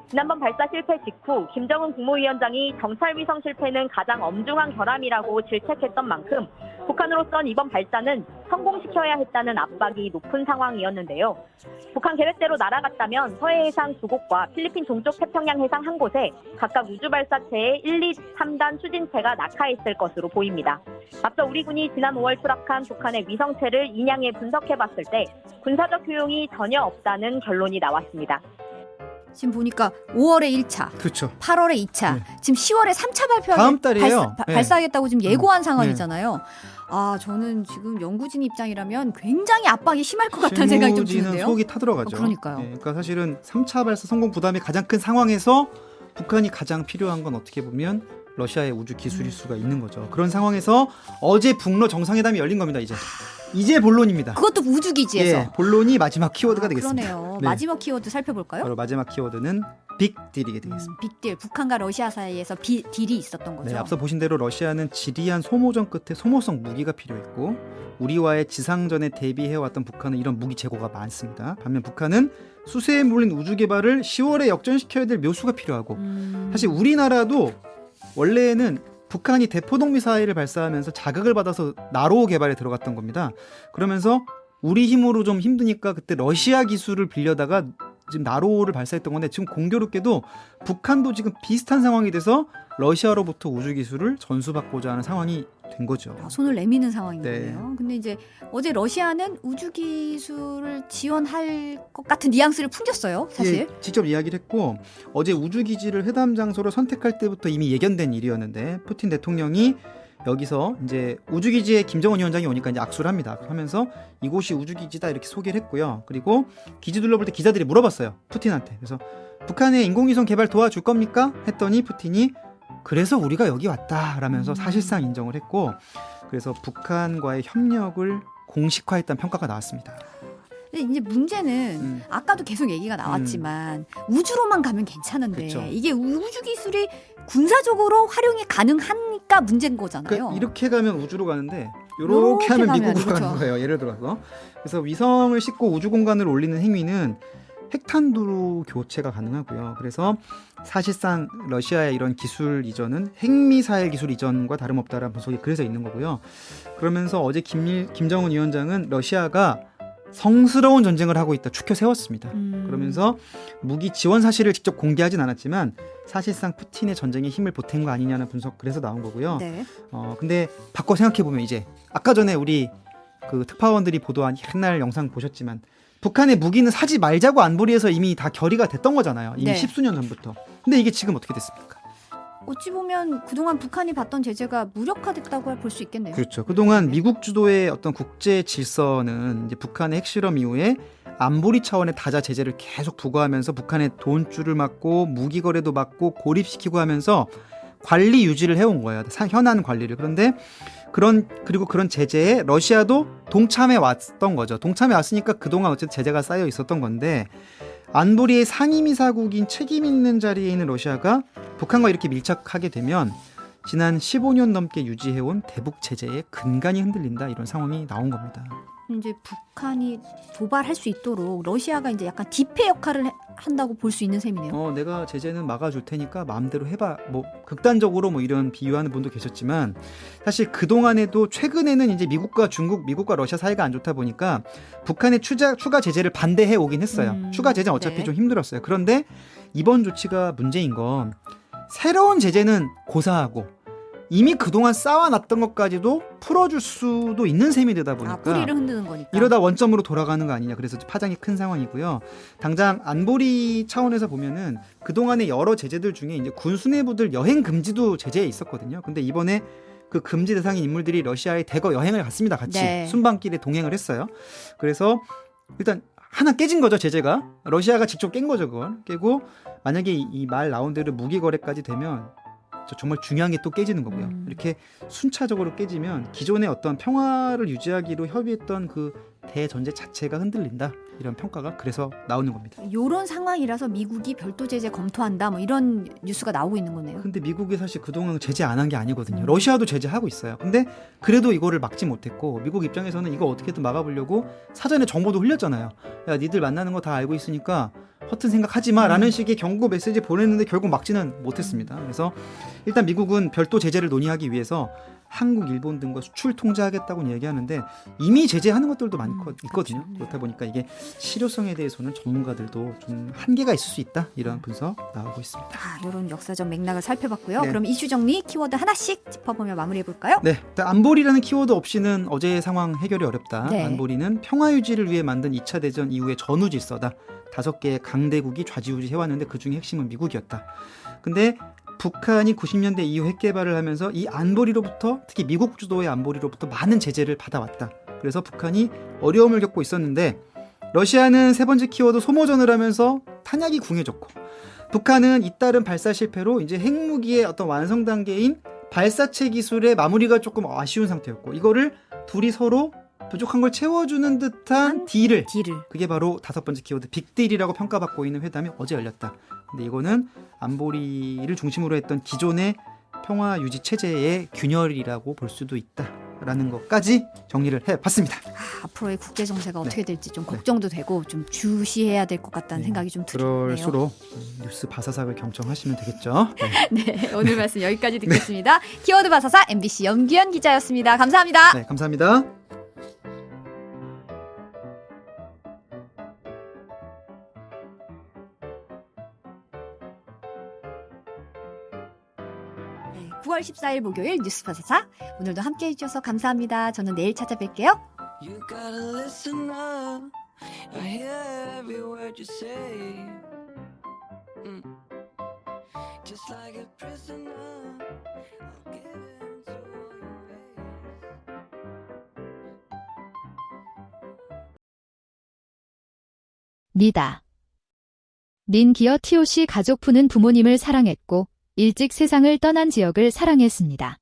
지난번 발사 실패 직후 김정은 국무위원장이 정찰위성 실패는 가장 엄중한 결함이라고 질책했던 만큼 북한으로선 이번 발사는 성공시켜야 했다는 압박이 높은 상황이었는데요. 북한 계획대로 날아갔다면 서해 해상 두 곳과 필리핀 동쪽 태평양 해상 한 곳에 각각 우주 발사체의 1, 2, 3단 추진체가 낙하했을 것으로 보입니다. 앞서 우리 군이 지난 5월 추락한 북한의 위성체를 인양해 분석해봤을 때 군사적 효용이 전혀 없다는 결론이 나왔습니다. 지금 보니까 5월에 1차, 그렇죠. 8월에 2차, 지금 10월에 3차 다음 달이에요. 발사하겠다고 지금 예고한 네. 상황이잖아요. 아, 저는 지금 연구진 입장이라면 굉장히 압박이 심할 것 같다는 생각이 좀 실무진은 드는데요. 속이 타들어가죠. 그러니까요. 그러니까 사실은 3차 발사 성공 부담이 가장 큰 상황에서 북한이 가장 필요한 건 어떻게 보면 러시아의 우주 기술일 수가 있는 거죠. 그런 상황에서 어제 북러 정상회담이 열린 겁니다. 이제 본론입니다. 그것도 우주기지에서. 예, 본론이 마지막 키워드가 되겠습니다. 그러네요. 네. 마지막 키워드 살펴볼까요? 바로 마지막 키워드는 빅딜이게 되겠습니다. 빅딜. 북한과 러시아 사이에서 딜이 있었던 거죠. 네, 앞서 보신 대로 러시아는 지리한 소모전 끝에 소모성 무기가 필요했고 우리와의 지상전에 대비해왔던 북한은 이런 무기 재고가 많습니다. 반면 북한은 수세에 몰린 우주 개발을 10월에 역전시켜야 될 묘수가 필요하고 사실 우리나라도 원래는 북한이 대포동 미사일을 발사하면서 자극을 받아서 나로 개발에 들어갔던 겁니다. 그러면서 우리 힘으로 좀 힘드니까 그때 러시아 기술을 빌려다가 지금 나로를 발사했던 건데 지금 공교롭게도 북한도 지금 비슷한 상황이 돼서 러시아로부터 우주 기술을 전수받고자 하는 상황이 된 거죠. 손을 내미는 상황인 네. 거네요. 근데 이제 어제 러시아는 우주 기술을 지원할 것 같은 뉘앙스를 풍겼어요. 사실. 예, 직접 이야기를 했고 어제 우주 기지를 회담 장소로 선택할 때부터 이미 예견된 일이었는데 푸틴 대통령이 여기서 이제 우주기지에 김정은 위원장이 오니까 이제 악수를 합니다. 하면서 이곳이 우주기지다 이렇게 소개를 했고요. 그리고 기지 둘러볼 때 기자들이 물어봤어요. 푸틴한테. 그래서 북한의 인공위성 개발 도와줄 겁니까? 했더니 푸틴이 그래서 우리가 여기 왔다라면서 사실상 인정을 했고 그래서 북한과의 협력을 공식화했다는 평가가 나왔습니다. 근데 이제 문제는 아까도 계속 얘기가 나왔지만 우주로만 가면 괜찮은데 그쵸. 이게 우주 기술이 군사적으로 활용이 가능하니까 문제인 거잖아요. 그러니까 이렇게 가면 우주로 가는데 요렇게 이렇게 하면 가면, 미국으로 그렇죠. 가는 거예요. 예를 들어서. 그래서 위성을 싣고 우주 공간으로 올리는 행위는 핵탄두 교체가 가능하고요. 그래서 사실상 러시아의 이런 기술 이전은 핵미사일 기술 이전과 다름없다라는 분석이 그래서 있는 거고요. 그러면서 어제 김정은 위원장은 러시아가 성스러운 전쟁을 하고 있다 추켜 세웠습니다. 그러면서 무기 지원 사실을 직접 공개하진 않았지만 사실상 푸틴의 전쟁에 힘을 보탠 거 아니냐는 분석 그래서 나온 거고요. 네. 근데 바꿔 생각해 보면 이제 아까 전에 우리 그 특파원들이 보도한 옛날 영상 보셨지만 북한의 무기는 사지 말자고 안보리에서 이미 다 결의가 됐던 거잖아요. 이미 네. 십수년 전부터. 근데 이게 지금 어떻게 됐습니까? 어찌 보면 그동안 북한이 받던 제재가 무력화됐다고 볼 수 있겠네요. 그렇죠. 그동안 미국 주도의 어떤 국제 질서는 이제 북한의 핵실험 이후에 안보리 차원의 다자 제재를 계속 부과하면서 북한의 돈줄을 막고 무기 거래도 막고 고립시키고 하면서 관리 유지를 해온 거예요. 현안 관리를. 그런데 그리고 그런 제재에 러시아도 동참해 왔던 거죠. 동참해 왔으니까 그동안 어쨌든 제재가 쌓여 있었던 건데 안보리의 상임이사국인 책임 있는 자리에 있는 러시아가 북한과 이렇게 밀착하게 되면 지난 15년 넘게 유지해온 대북 제재의 근간이 흔들린다 이런 상황이 나온 겁니다. 이제 북한이 도발할 수 있도록 러시아가 이제 약간 디페 역할을 한다고 볼 수 있는 셈이네요. 내가 제재는 막아줄 테니까 마음대로 해봐. 뭐 극단적으로 뭐 이런 비유하는 분도 계셨지만 사실 그 동안에도 최근에는 이제 미국과 중국, 미국과 러시아 사이가 안 좋다 보니까 북한의 추가 제재를 반대해 오긴 했어요. 추가 제재는 어차피 네. 좀 힘들었어요. 그런데 이번 조치가 문제인 건 새로운 제재는 고사하고 이미 그동안 쌓아놨던 것까지도 풀어줄 수도 있는 셈이 되다 보니까 뿌리를 흔드는 거니까. 이러다 원점으로 돌아가는 거 아니냐. 그래서 파장이 큰 상황이고요. 당장 안보리 차원에서 보면은 그동안의 여러 제재들 중에 이제 군 수뇌부들 여행 금지도 제재에 있었거든요. 근데 이번에 그 금지 대상인 인물들이 러시아에 대거 여행을 갔습니다. 같이 네. 순방길에 동행을 했어요. 그래서 일단 하나 깨진 거죠. 제재가. 러시아가 직접 깬 거죠. 그걸 깨고 만약에 이 말 나온 대로 무기 거래까지 되면 정말 중요한 게 또 깨지는 거고요. 이렇게 순차적으로 깨지면 기존의 어떤 평화를 유지하기로 협의했던 그 대전제 자체가 흔들린다. 이런 평가가 그래서 나오는 겁니다. 이런 상황이라서 미국이 별도 제재 검토한다 뭐 이런 뉴스가 나오고 있는 거네요. 근데 미국이 사실 그동안 제재 안 한 게 아니거든요. 러시아도 제재하고 있어요. 근데 그래도 이거를 막지 못했고 미국 입장에서는 이거 어떻게든 막아보려고 사전에 정보도 흘렸잖아요. 야, 니들 만나는 거 다 알고 있으니까 허튼 생각하지 마 라는 식의 경고 메시지 보냈는데 결국 막지는 못했습니다. 그래서 일단 미국은 별도 제재를 논의하기 위해서 한국, 일본 등과 수출 통제하겠다고 얘기하는데 이미 제재하는 것들도 있거든요. 그렇다 보니까 이게 실효성에 대해서는 전문가들도 좀 한계가 있을 수 있다. 이런 분석 나오고 있습니다. 이런 역사적 맥락을 살펴봤고요. 네. 그럼 이슈 정리 키워드 하나씩 짚어보며 마무리해볼까요? 네, 안보리라는 키워드 없이는 어제의 상황 해결이 어렵다. 네. 안보리는 평화 유지를 위해 만든 2차 대전 이후의 전후 질서다. 5개의 강대국이 좌지우지해왔는데 그중에 핵심은 미국이었다. 근데 북한이 90년대 이후 핵 개발을 하면서 이 안보리로부터 특히 미국 주도의 안보리로부터 많은 제재를 받아왔다. 그래서 북한이 어려움을 겪고 있었는데 러시아는 세 번째 키워드 소모전을 하면서 탄약이 궁해졌고 북한은 잇따른 발사 실패로 이제 핵무기의 어떤 완성 단계인 발사체 기술의 마무리가 조금 아쉬운 상태였고, 이거를 둘이 서로 부족한 걸 채워주는 듯한 딜을, 그게 바로 5번째 키워드 빅딜이라고 평가받고 있는 회담이 어제 열렸다. 근데 이거는 안보리를 중심으로 했던 기존의 평화 유지 체제의 균열이라고 볼 수도 있다라는 것까지 정리를 해봤습니다. 앞으로의 국제 정세가 어떻게 될지 좀 걱정도 되고 좀 주시해야 될 것 같다는 생각이 좀 들어요. 그럴수록 뉴스 바사삭을 경청하시면 되겠죠. 네, 오늘 말씀 여기까지 듣겠습니다. 키워드 바사삭 MBC 염기현 기자였습니다. 감사합니다. 네, 감사합니다. 네, 9월 14일 목요일 뉴스 바사삭, 오늘도 함께해 주셔서 감사합니다. 저는 내일 찾아뵐게요. You gotta listen up. I hear every word you say. Just like a prisoner, I'll give in to all your ways. 니다. 린기어 TOC 가족푸는 부모님을 사랑했고 일찍 세상을 떠난 지역을 사랑했습니다.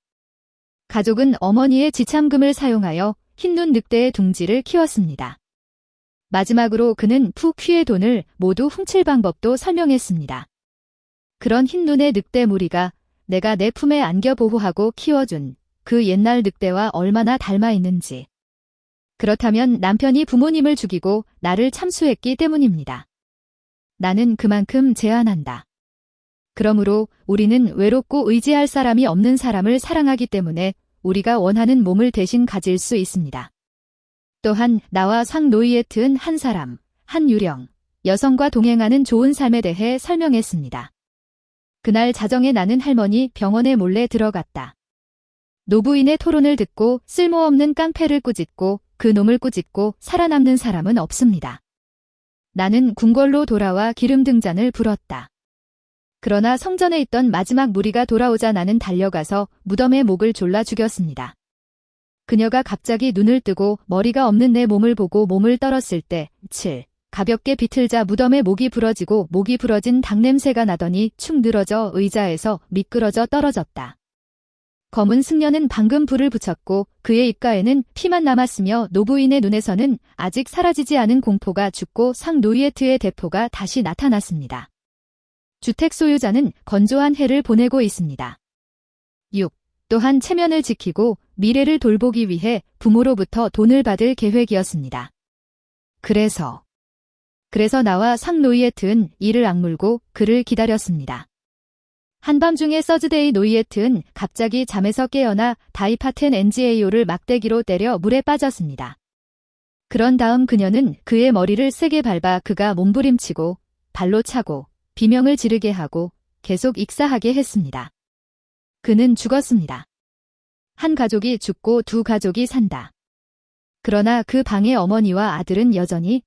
가족은 어머니의 지참금을 사용하여 흰눈 늑대의 둥지를 키웠습니다. 마지막으로 그는 푸퀴의 돈을 모두 훔칠 방법도 설명했습니다. 그런 흰눈의 늑대 무리가 내가 내 품에 안겨 보호하고 키워준 그 옛날 늑대와 얼마나 닮아 있는지. 그렇다면 남편이 부모님을 죽이고 나를 참수했기 때문입니다. 나는 그만큼 제안한다. 그러므로 우리는 외롭고 의지할 사람이 없는 사람을 사랑하기 때문에 우리가 원하는 몸을 대신 가질 수 있습니다. 또한 나와 상노이에트은 한 사람, 한 유령, 여성과 동행하는 좋은 삶에 대해 설명했습니다. 그날 자정에 나는 할머니 병원에 몰래 들어갔다. 노부인의 토론을 듣고 쓸모없는 깡패를 꾸짖고 그 놈을 꾸짖고 살아남는 사람은 없습니다. 나는 궁궐로 돌아와 기름 등잔을 불었다. 그러나 성전에 있던 마지막 무리가 돌아오자 나는 달려가서 무덤의 목을 졸라 죽였습니다. 그녀가 갑자기 눈을 뜨고 머리가 없는 내 몸을 보고 몸을 떨었을 때 가볍게 비틀자 무덤의 목이 부러지고 목이 부러진 닭냄새가 나더니 축 늘어져 의자에서 미끄러져 떨어졌다. 검은 승려는 방금 불을 붙였고 그의 입가에는 피만 남았으며 노부인의 눈에서는 아직 사라지지 않은 공포가 죽고 상노이에트의 대포가 다시 나타났습니다. 주택 소유자는 건조한 해를 보내고 있습니다. 6. 또한 체면을 지키고 미래를 돌보기 위해 부모로부터 돈을 받을 계획이었습니다. 그래서 나와 상노이에트는 이를 악물고 그를 기다렸습니다. 한밤중에 서즈데이 노이에트는 갑자기 잠에서 깨어나 다이파텐 NGAO를 막대기로 때려 물에 빠졌습니다. 그런 다음 그녀는 그의 머리를 세게 밟아 그가 몸부림치고 발로 차고 비명을 지르게 하고 계속 익사하게 했습니다. 그는 죽었습니다. 한 가족이 죽고 두 가족이 산다. 그러나 그 방의 어머니와 아들은 여전히